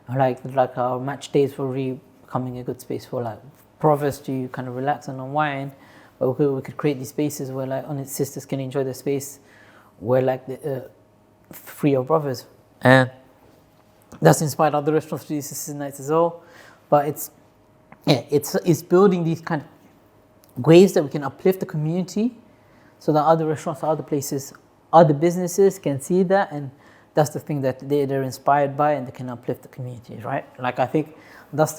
our match days were really becoming a good space for like brothers to kind of relax and unwind, but we could create these spaces where like only sisters can enjoy the space where like the free of brothers, and that's inspired other restaurants to do Sisters Nights as well. But it's building these kind of ways that we can uplift the community, so that other restaurants, other places, other businesses can see that and that's the thing that they're inspired by, and they can uplift the community, right? Like I think that's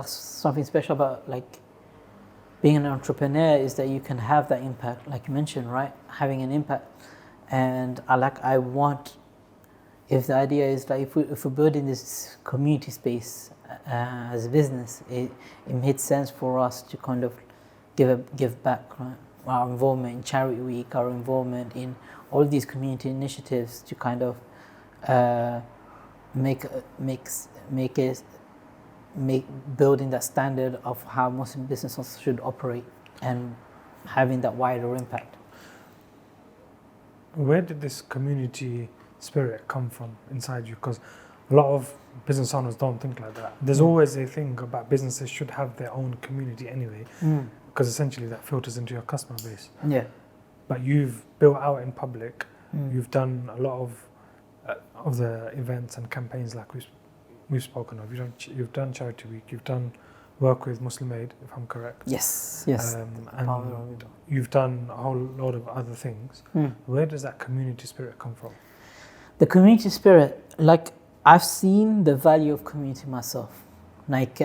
something special about like being an entrepreneur, is that you can have that impact, like you mentioned, right? Having an impact. And I want, if the idea is like if we're building this community space as a business, it made sense for us to kind of give back, right? Our involvement in Charity Week, our involvement in all these community initiatives to kind of make building that standard of how Muslim businesses should operate and having that wider impact. Where did this community spirit come from inside you? Because a lot of business owners don't think like that. There's always a thing about businesses should have their own community anyway, because essentially that filters into your customer base. Yeah. But you've built out in public. You've done a lot of the events and campaigns like we've spoken of. You've done Charity Week. You've done work with Muslim Aid, if I'm correct. Yes. And you've done a whole lot of other things. Where does that community spirit come from? The community spirit, like I've seen the value of community myself. Like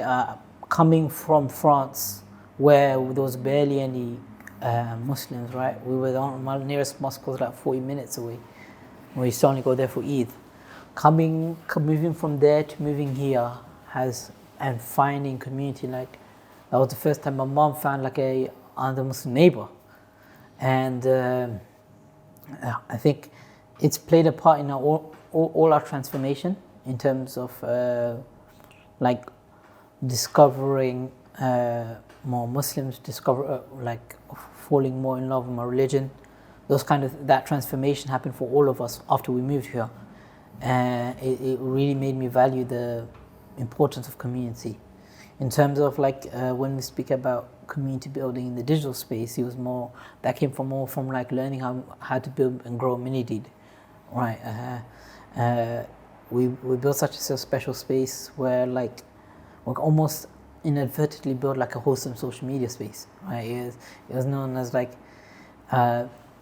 coming from France, where there was barely any Muslims, right? We were my nearest mosque was like 40 minutes away. We used to only go there for Eid. Moving from there to moving here and finding community, like that was the first time my mom found like another Muslim neighbor, and I think it's played a part in all our transformation in terms of like discovering more Muslims, falling more in love with my religion. That transformation happened for all of us after we moved here, and it really made me value the importance of community. In terms of like when we speak about community building in the digital space, that came from like learning how to build and grow Minideed, right? We built such a special space where like we almost inadvertently built like a wholesome social media space, right? It was known as like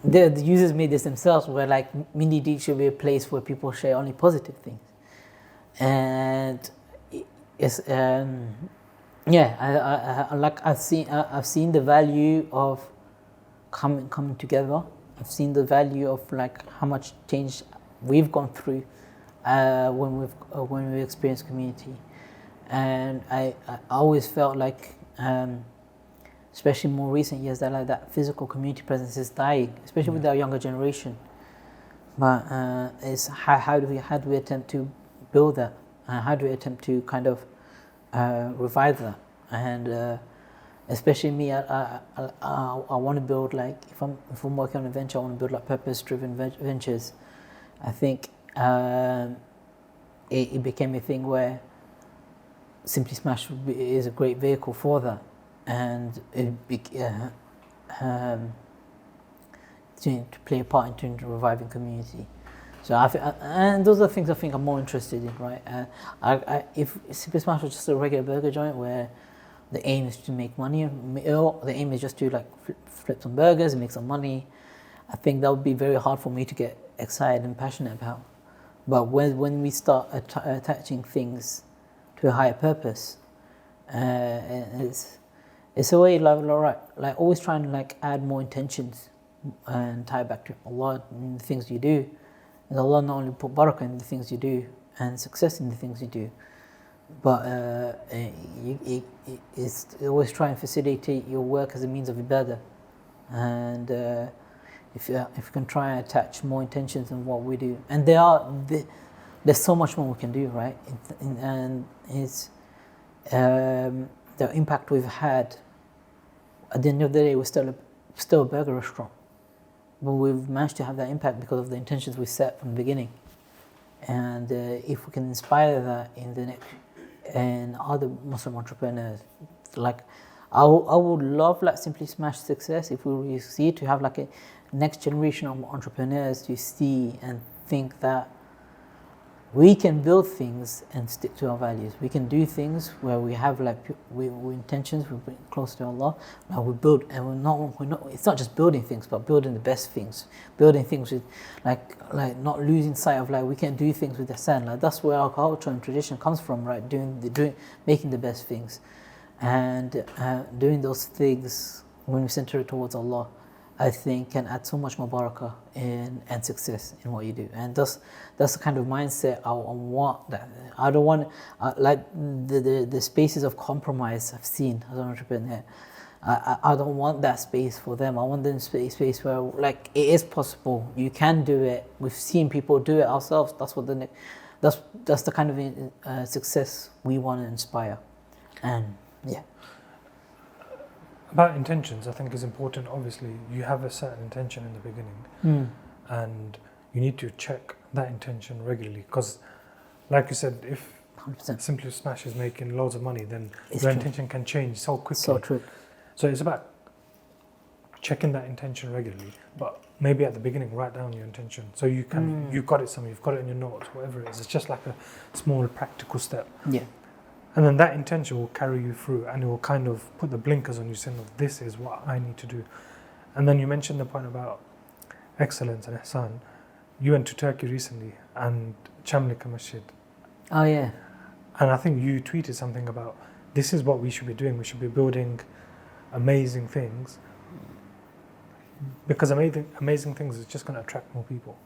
the users made this themselves, where like Minideed should be a place where people share only positive things, and it's I've seen the value of coming together. I've seen the value of like how much change we've gone through when we experience community, and I always felt like, especially more recent years, that like that physical community presence is dying, especially with our younger generation. But it's how do we attempt to build that? How do we attempt to kind of revive that? And especially me, I want to build like if I'm working on a venture, I want to build like purpose-driven ventures. I think it became a thing where Simply Smash is a great vehicle for that, and to play a part in reviving community. So and those are things I think I'm more interested in, right? If Simply Smash was just a regular burger joint where the aim is to make money, or the aim is just to like flip some burgers and make some money, I think that would be very hard for me to get excited and passionate about. But when we start attaching things to a higher purpose, it's a way like always trying to like add more intentions and tie back to Allah in the things you do. And Allah not only put barakah in the things you do and success in the things you do, but it's always try and facilitate your work as a means of ibadah. And if you can try and attach more intentions in what we do, and there's so much more we can do, right? And it's the impact we've had. At the end of the day, we're still a burger restaurant, but we've managed to have that impact because of the intentions we set from the beginning. And if we can inspire that in other Muslim entrepreneurs, like I would love like Simply Smash success if we really see to have like a next generation of entrepreneurs to see and think that we can build things and stick to our values. We can do things where we have like we intentions, we're close to Allah. Now we build, and we're not. It's not just building things, but building the best things. Building things with, like not losing sight of like we can do things with the sand. Like that's where our culture and tradition comes from, right? Making the best things, and doing those things when we center it towards Allah, I think can add so much more barakah and success in what you do. And that's the kind of mindset I want. That I don't want like the spaces of compromise I've seen as an entrepreneur. I don't want that space for them. I want them space where like it is possible. You can do it. We've seen people do it ourselves. That's what that's the kind of success we want to inspire. And yeah. About intentions, I think is important. Obviously, you have a certain intention in the beginning, and you need to check that intention regularly. Because, like you said, if 100%. Simply Smash is making loads of money, then It's your true. intention can change so quickly. So true. So it's about checking that intention regularly. But maybe at the beginning, write down your intention so you can you've got it somewhere, you've got it in your notes, whatever it is. It's just like a small practical step. Yeah. And then that intention will carry you through, and it will kind of put the blinkers on you, saying, "Look, this is what I need to do." And then you mentioned the point about excellence and ihsan. You went to Turkey recently, and Chamlika Masjid. Oh yeah. And I think you tweeted something about, this is what we should be doing. We should be building amazing things, because amazing things is just going to attract more people.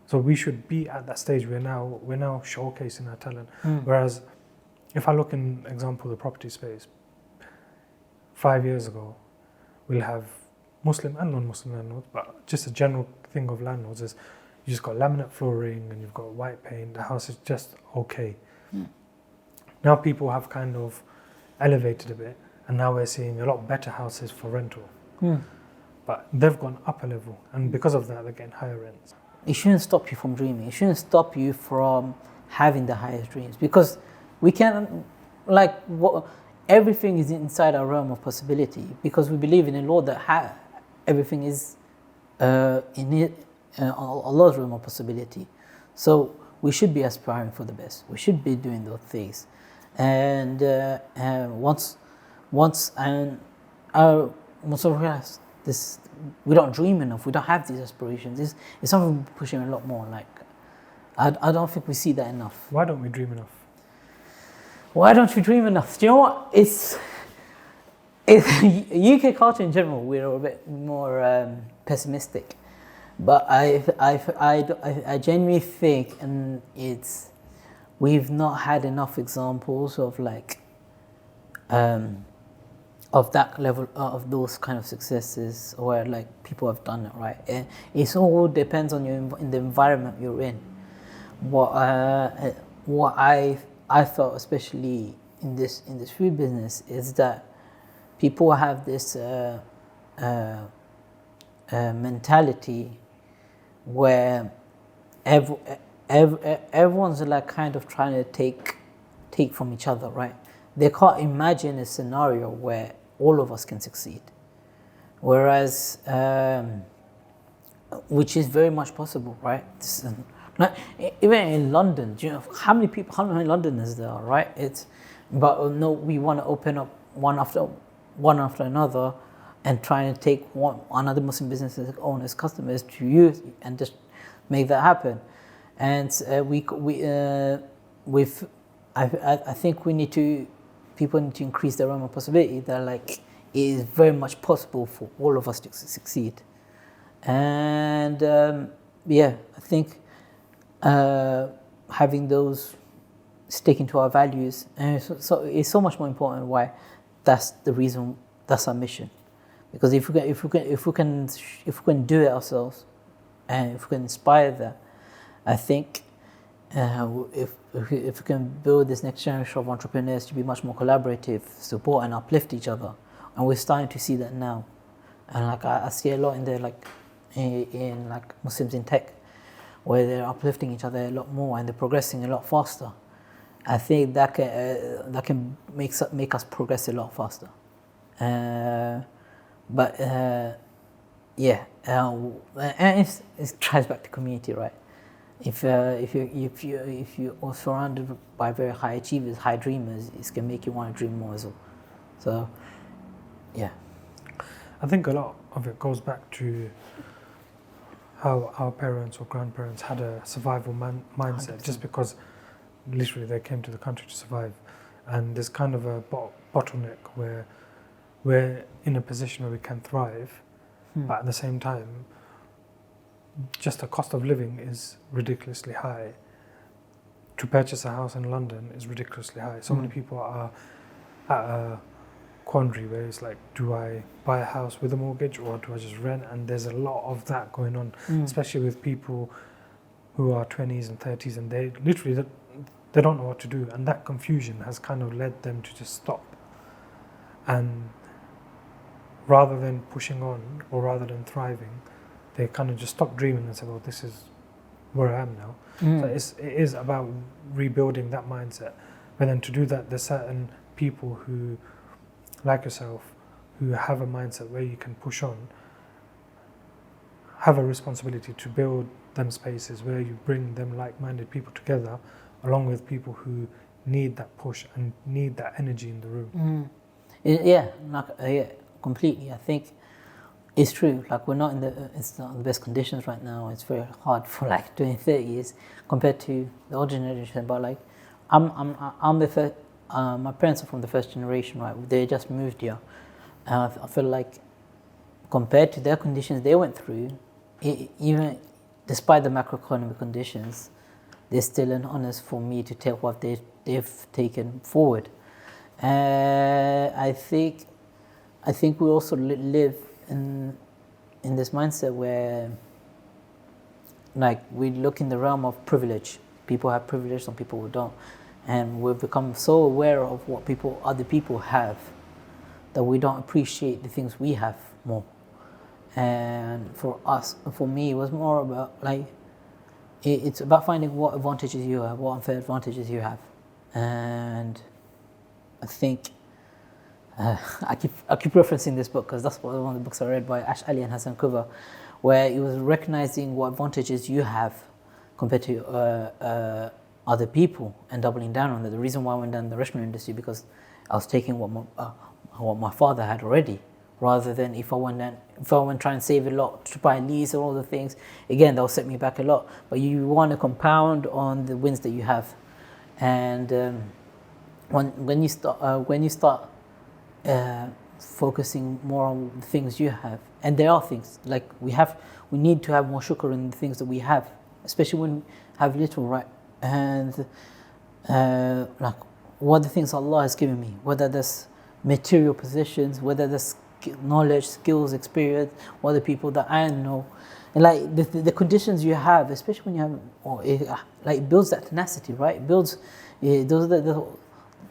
So we should be at that stage. We're now showcasing our talent. Whereas, if I look in example the property space, 5 years ago, we'll have Muslim and non-Muslim landlords, but just a general thing of landlords is you just got laminate flooring and you've got white paint. The house is just okay. Now people have kind of elevated a bit, and now we're seeing a lot better houses for rental. But they've gone up a level, and because of that, they're getting higher rents. It shouldn't stop you from dreaming. It shouldn't stop you from having the highest dreams, because we can, like, everything is inside our realm of possibility, because we believe in a law that everything is in Allah's realm of possibility. So we should be aspiring for the best. We should be doing those things, and once we realize this, we don't dream enough. We don't have these aspirations. It's something we're pushing a lot more. Like, I don't think we see that enough. Why don't we dream enough? Why don't we dream enough? Do you know what? It's UK culture in general. We're a bit more pessimistic, but I genuinely think, and we've not had enough examples of like of that level of those kind of successes where like people have done it right. It all depends on in the environment you're in. What I felt, especially in this food business, is that people have this mentality where everyone's like kind of trying to take from each other, right? They can't imagine a scenario where all of us can succeed, whereas which is very much possible, right? Even in London, do you know how many Londoners there are, right? But no, we want to open up one after another, and trying to take another Muslim business owners, customers to use and just make that happen. And I think people need to increase their realm of possibility. That like it is very much possible for all of us to succeed. And I think having those, sticking to our values, and so it's so much more important. Why? That's the reason. That's our mission. Because if we can do it ourselves, and if we can inspire that, I think if we can build this next generation of entrepreneurs to be much more collaborative, support and uplift each other, and we're starting to see that now, and like I see a lot in there, like in like Muslims in tech, where they're uplifting each other a lot more and they're progressing a lot faster. I think that can make us progress a lot faster. And it ties back to community, right? if you are surrounded by very high achievers, high dreamers, it's gonna make you want to dream more as well. So, yeah. I think a lot of it goes back to how our parents or grandparents had a survival mindset, 100%. just because literally they came to the country to survive. And there's kind of a bottleneck where we're in a position where we can thrive, but at the same time, just the cost of living is ridiculously high. To purchase a house in London is ridiculously high. So many people are at a quandary where it's like, do I buy a house with a mortgage or do I just rent? And there's a lot of that going on, especially with people who are 20s and 30s, and they literally they don't know what to do, and that confusion has kind of led them to just stop. And rather than pushing on or rather than thriving, they kind of just stop dreaming and say, well, this is where I am now. So it is about rebuilding that mindset. But then to do that, there's certain people who, like yourself, who have a mindset where you can push on, have a responsibility to build them spaces where you bring them like-minded people together, along with people who need that push and need that energy in the room. Yeah, completely. I think it's true. Like we're not in the best conditions right now. It's very hard for like 20, 30 years compared to the older generation. But like, I'm the first. My parents are from the first generation, right? They just moved here. I feel like compared to their conditions they went through, even despite the macroeconomic conditions, there's still an onus for me to tell what they've taken forward. I think we also live in this mindset where, like, we look in the realm of privilege. People have privilege, some people who don't, and we've become so aware of what other people have, that we don't appreciate the things we have more. And for me, it was more about like, it's about finding what advantages you have, what unfair advantages you have, and I think I keep referencing this book because that's one of the books I read by Ash Ali and Hassan Kuba, where he was recognizing what advantages you have compared to other people and doubling down on that. The reason why I went down the restaurant industry, because I was taking what my father had already, rather than if I went try and save a lot to buy lease and all the things. Again, that will set me back a lot. But you want to compound on the wins that you have, and when you start focusing more on the things you have, and there are things like we need to have more shukr in the things that we have, especially when we have little, right? And like, what the things Allah has given me, whether that's material possessions, whether that's knowledge, skills, experience, what the people that I know, and like the conditions you have, especially when you have, it builds that tenacity, right? It builds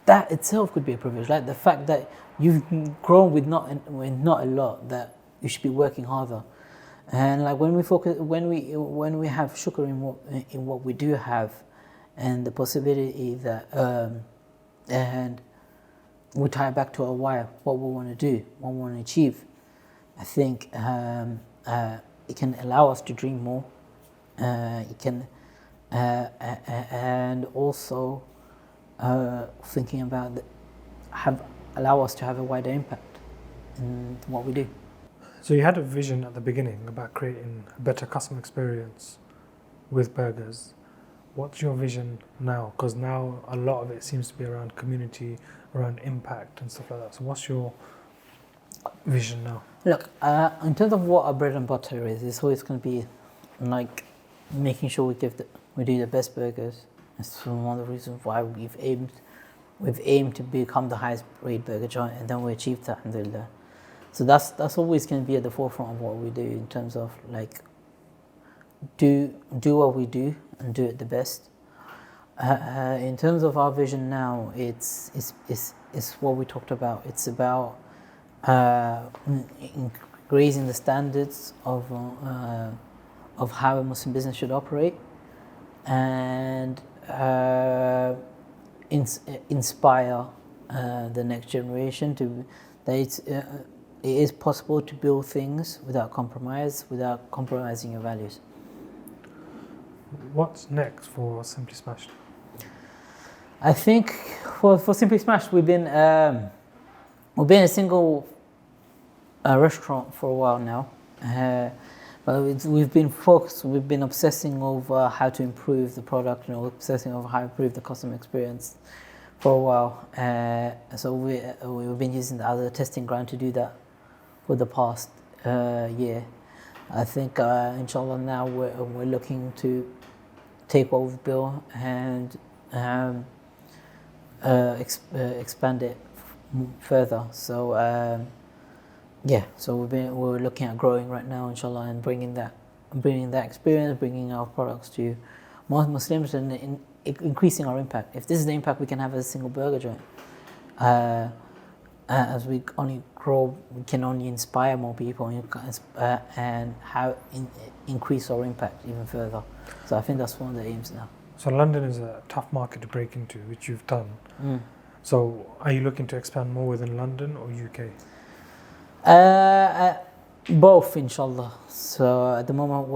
that itself could be a privilege. Like the fact that you've grown with not a lot, that you should be working harder. And like when we have shukr in what we do have, and the possibility that and we tie it back to our why, what we want to do, what we want to achieve, I think it can allow us to dream more. It can and also thinking about allow us to have a wider impact in what we do. So you had a vision at the beginning about creating a better customer experience with burgers. What's your vision now? Because now a lot of it seems to be around community, around impact and stuff like that. So what's your vision now? Look, in terms of what our bread and butter is, it's always going to be like making sure we do the best burgers. That's one of the reasons why we've aimed to become the highest rated burger joint, and then we achieved that, alhamdulillah. So that's always going to be at the forefront of what we do, in terms of like do what we do and do it the best. In terms of our vision now, it's what we talked about. It's about raising the standards of how a Muslim business should operate, and inspire the next generation that it is possible to build things without compromising your values. What's next for Simply Smashed? I think for Simply Smashed, we've been a single restaurant for a while now. But we've been focused, we've been obsessing over how to improve the product, obsessing over how to improve the customer experience for a while. So we've been using that as a testing ground to do that for the past year. I think, inshallah, now we're looking to take what we've built and expand it further. So so we're looking at growing right now, inshallah, and bringing that experience, bringing our products to more Muslims, and increasing our impact. If this is the impact we can have as a single burger joint, as we only grow, we can only inspire more people and increase our impact even further. So I think that's one of the aims now. So London is a tough market to break into, which you've done. So are you looking to expand more within London or UK? Both, inshallah. So at the moment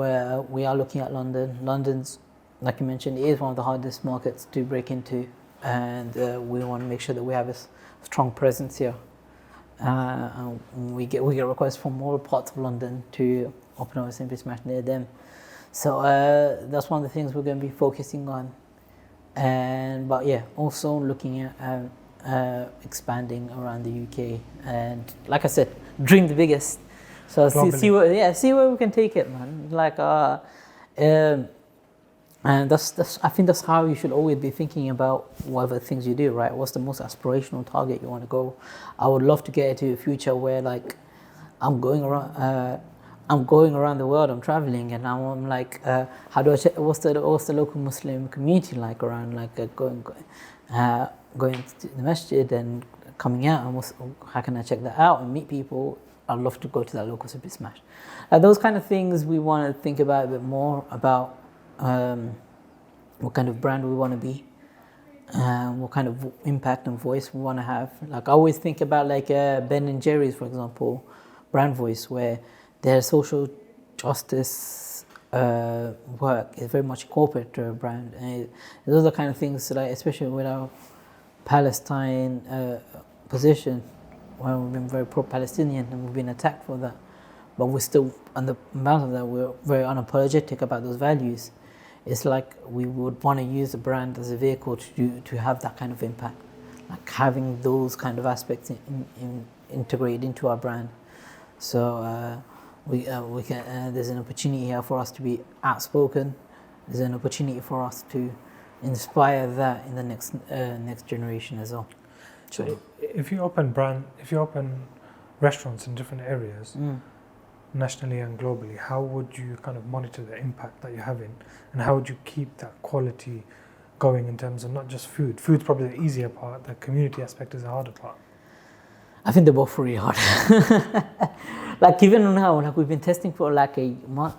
we are looking at London. London's, like you mentioned, is one of the hardest markets to break into, and we want to make sure that we have a strong presence here. And we get requests from all parts of London to open up a Simply Smashed near them. So that's one of the things we're going to be focusing on. But yeah, also looking at expanding around the UK, and like I said, dream the biggest. So see where we can take it, man. Like and that's I think that's how you should always be thinking about whatever things you do, right? What's the most aspirational target you want to go? I would love to get into a future where like I'm going around the world, I'm traveling, and now I'm like, how do I check, what's the local Muslim community like around, like going to the masjid and coming out, and how can I check that out and meet people? I'd love to go to that local Simply Smashed. Those kind of things we want to think about a bit more about, what kind of brand we want to be, what kind of impact and voice we want to have. Like I always think about like Ben and Jerry's, for example, brand voice, where their social justice work is very much corporate brand. And those are the kind of things, like especially with our Palestine position, where we've been very pro-Palestinian and we've been attacked for that, but we're still, on the amount of that, we're very unapologetic about those values. It's like we would want to use the brand as a vehicle to have that kind of impact, like having those kind of aspects integrated into our brand. So we can. There's an opportunity here for us to be outspoken. There's an opportunity for us to inspire that in the next generation as well. So if you open restaurants in different areas, nationally and globally, how would you kind of monitor the impact that you're having, and how would you keep that quality going in terms of not just food? Food's probably the easier part. The community aspect is the harder part. I think they're both really hard. Like even now, like we've been testing for like a month.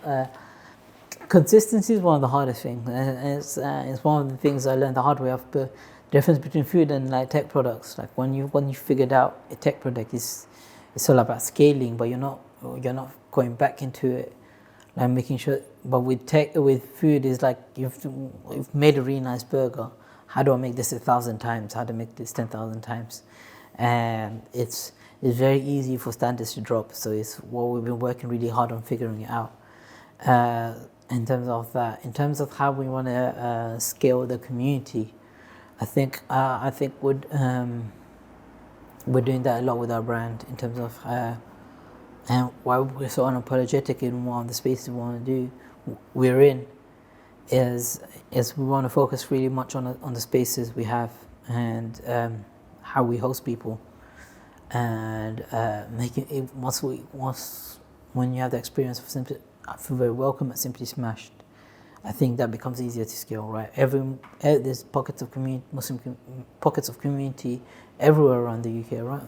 Consistency is one of the hardest things. It's one of the things I learned the hard way of the difference between food and like tech products. Like when you figured out a tech product it's all about scaling, but you're not going back into it, like making sure. But with food is like you've made a really nice burger. How do I make this 1,000 times? How to make this 10,000 times? And it's very easy for standards to drop. So it's what we've been working really hard on figuring it out. In terms of that, in terms of how we want to scale the community, I think we're doing that a lot with our brand in terms of and why we're so unapologetic in one of the spaces we want to do. We're in is we want to focus really much on the spaces we have and how we host people, and make it once when you have the experience of Simply, I feel very welcome at Simply Smashed. I think that becomes easier to scale, right? There's pockets of pockets of community everywhere around the UK, right?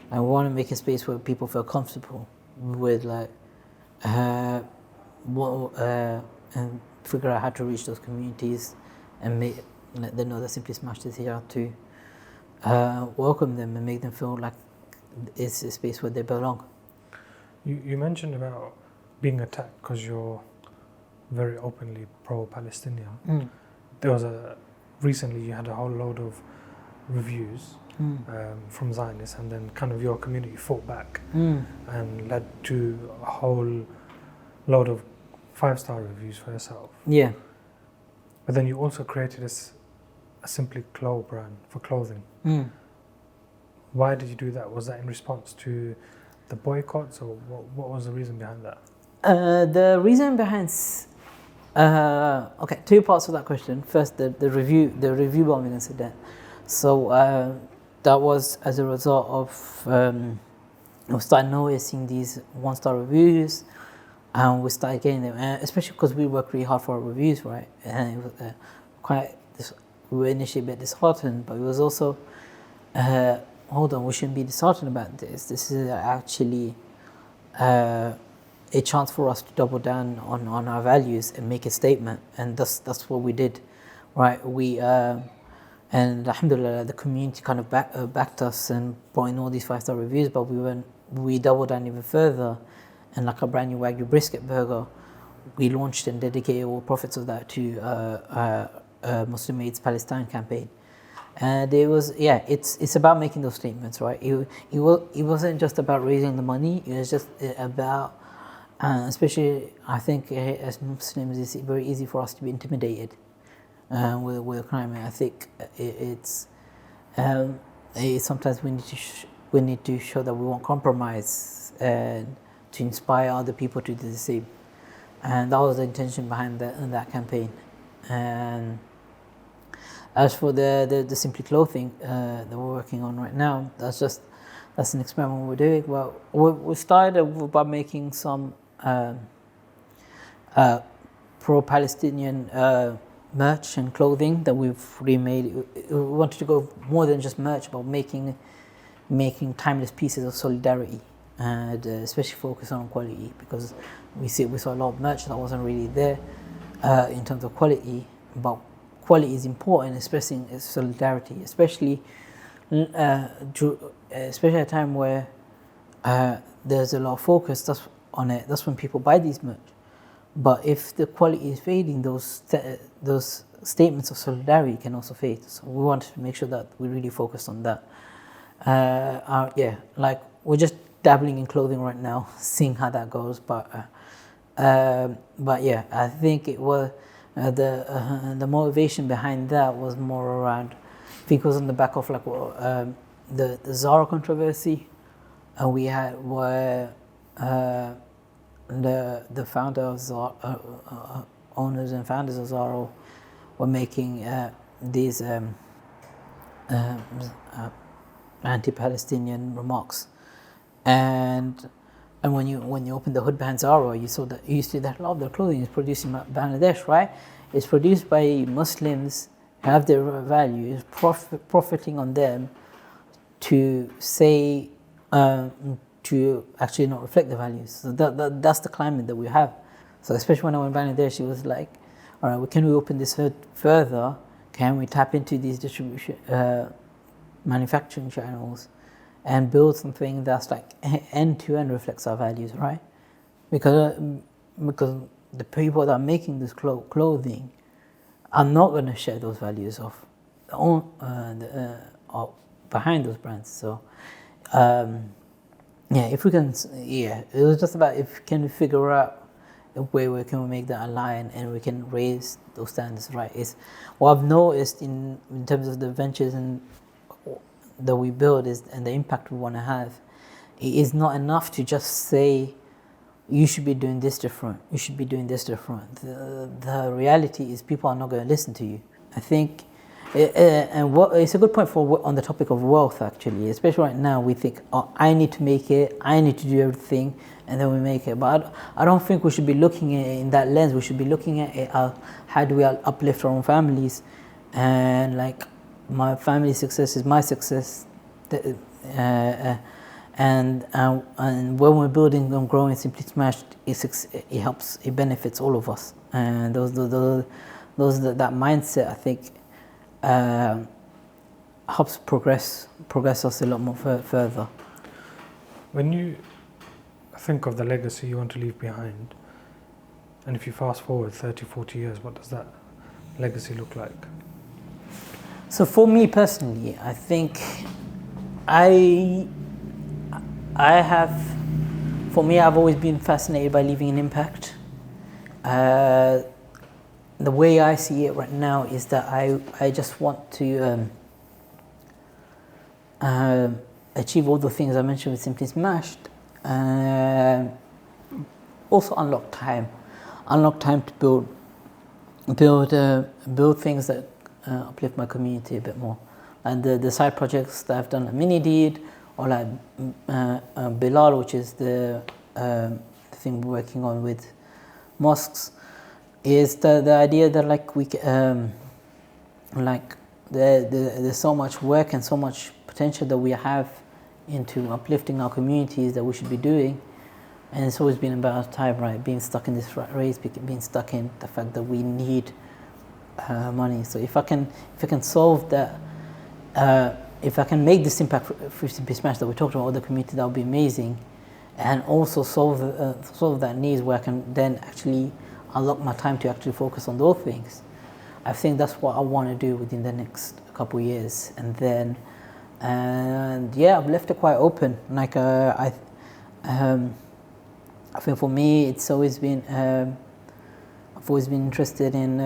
I want to make a space where people feel comfortable with, like, and figure out how to reach those communities and let them know that Simply Smashed is here to welcome them and make them feel like it's a space where they belong. You mentioned about being attacked because you're very openly pro-Palestinian. There was recently you had a whole load of reviews from Zionists, and then kind of your community fought back and led to a whole load of 5-star reviews for yourself. Yeah. But then you also created a SimplyClo brand for clothing. Why did you do that? Was that in response to the boycotts, or what was the reason behind that? The reason behind, okay, two parts of that question. First, the review bombing incident. So that was as a result of we started noticing these 1-star reviews, and we started getting them, especially because we worked really hard for our reviews, right? And it was we were initially a bit disheartened, but it was also, hold on, we shouldn't be disheartened about this. This is actually a chance for us to double down on our values and make a statement, and that's what we did, right? We and alhamdulillah, the community kind of backed us and brought in all these 5-star reviews, but we doubled down even further, and like a brand new Wagyu brisket burger, we launched and dedicated all profits of that to Muslim AIDS Palestine campaign. And it was, it's about making those statements, right? It wasn't just about raising the money. It was just about, especially I think as Muslims, it's very easy for us to be intimidated with crime. I think it's sometimes we need to show that we won't compromise and to inspire other people to do the same. And that was the intention behind that campaign. And as for the SimplyClo thing that we're working on right now, that's an experiment we're doing. Well, we started by making some pro-Palestinian merch and clothing that we've remade. We wanted to go more than just merch, but making timeless pieces of solidarity, and especially focus on quality, because we saw a lot of merch that wasn't really there in terms of quality, but quality is important, especially in solidarity, especially at a time where there's a lot of focus on it. That's when people buy these merch. But if the quality is fading, those statements of solidarity can also fade. So we wanted to make sure that we really focused on that. Like we're just dabbling in clothing right now, seeing how that goes. But yeah, I think it was the motivation behind that was more around, I think it was on the back of like the Zara controversy, and we had where the founder of Zara, owners and founders of Zara were making these anti-Palestinian remarks, and when you open the hood behind Zara, you see that a lot of their clothing is produced in Bangladesh, right? It's produced by Muslims, have their values, profiting on them to say to actually not reflect the values. So that's the climate that we have. So especially when I went to Bangladesh, it was like, all right, can we open this further? Can we tap into these distribution manufacturing channels and build something that's like end-to-end reflects our values, right? Because the people that are making this clothing are not going to share those values of behind those brands. So if we can, it was just about can we figure out a way where can we make that align and we can raise those standards, right? Is what I've noticed in terms of the ventures that we build and the impact we want to have. It is not enough to just say you should be doing this different, you should be doing this different. The reality is people are not going to listen to you. I think, it's a good point on the topic of wealth actually, especially right now. We think, oh, I need to make it, I need to do everything, and then we make it. But I don't think we should be looking at it in that lens. We should be looking at it, how do we uplift our own families, and like my family's success is my success, and when we're building and growing Simply Smashed, it helps, it benefits all of us, and that mindset I think helps progress us a lot more further. When you think of the legacy you want to leave behind, And if you fast forward 30, 40 years, what does that legacy look like? So for me personally, I think I have, for me, I've always been fascinated by leaving an impact. The way I see it right now is that I just want to achieve all the things I mentioned with Simply Smashed. Also unlock time to build things that uplift my community a bit more. And the side projects that I've done, like Mini Deed, or like Bilal, which is the thing we're working on with mosques, is the idea that like there's so much work and so much potential that we have into uplifting our communities that we should be doing. And it's always been about time, right? Being stuck in this rat race, being stuck in the fact that we need money. So if I can solve that, if I can make this impact for Simply Smash that we talked about, the community, that would be amazing. And also solve that needs where I can then actually unlock my time to actually focus on those things. I think that's what I want to do within the next couple of years. And then, yeah, I've left it quite open. Like I think for me, it's always been, I've always been interested in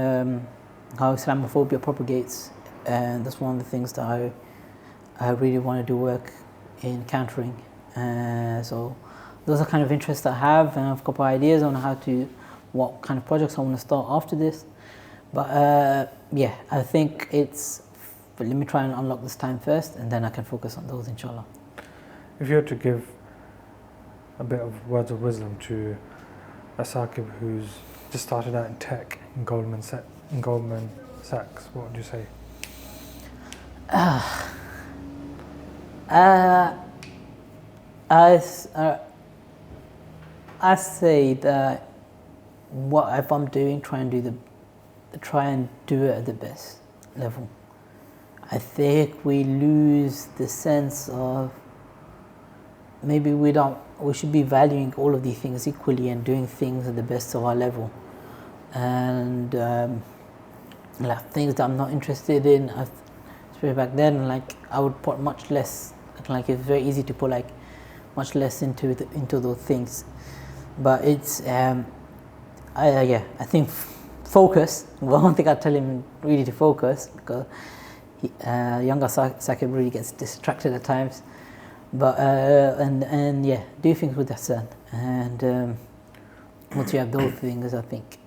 how Islamophobia propagates, and that's one of the things that I really want to do work in countering. So those are kind of interests I have, and I have a couple of ideas on what kind of projects I want to start after this. But yeah, I think but let me try and unlock this time first, and then I can focus on those, inshallah. If you were to give a bit of words of wisdom to a Sakib who's just started out in tech in Goldman Sachs, what would you say? I say that if I'm doing, try and do it at the best level. I think we lose the sense of maybe we should be valuing all of these things equally and doing things at the best of our level. And like things that I'm not interested in, especially back then, like I would put much less. Like it's very easy to put like much less into those things. But it's I think focus. One thing I tell him really to focus, because younger Sakib really gets distracted at times. But and yeah, do things with Hassan. And once you have those things, I think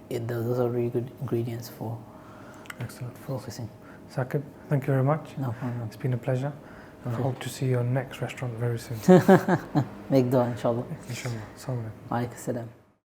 those are really good ingredients for excellent focusing. Sakib, thank you very much. No problem. It's been a pleasure. And I hope to see your next restaurant very soon. Make dua, inshallah. Inshallah. Assalamu alaikum. Wa alaikum salam.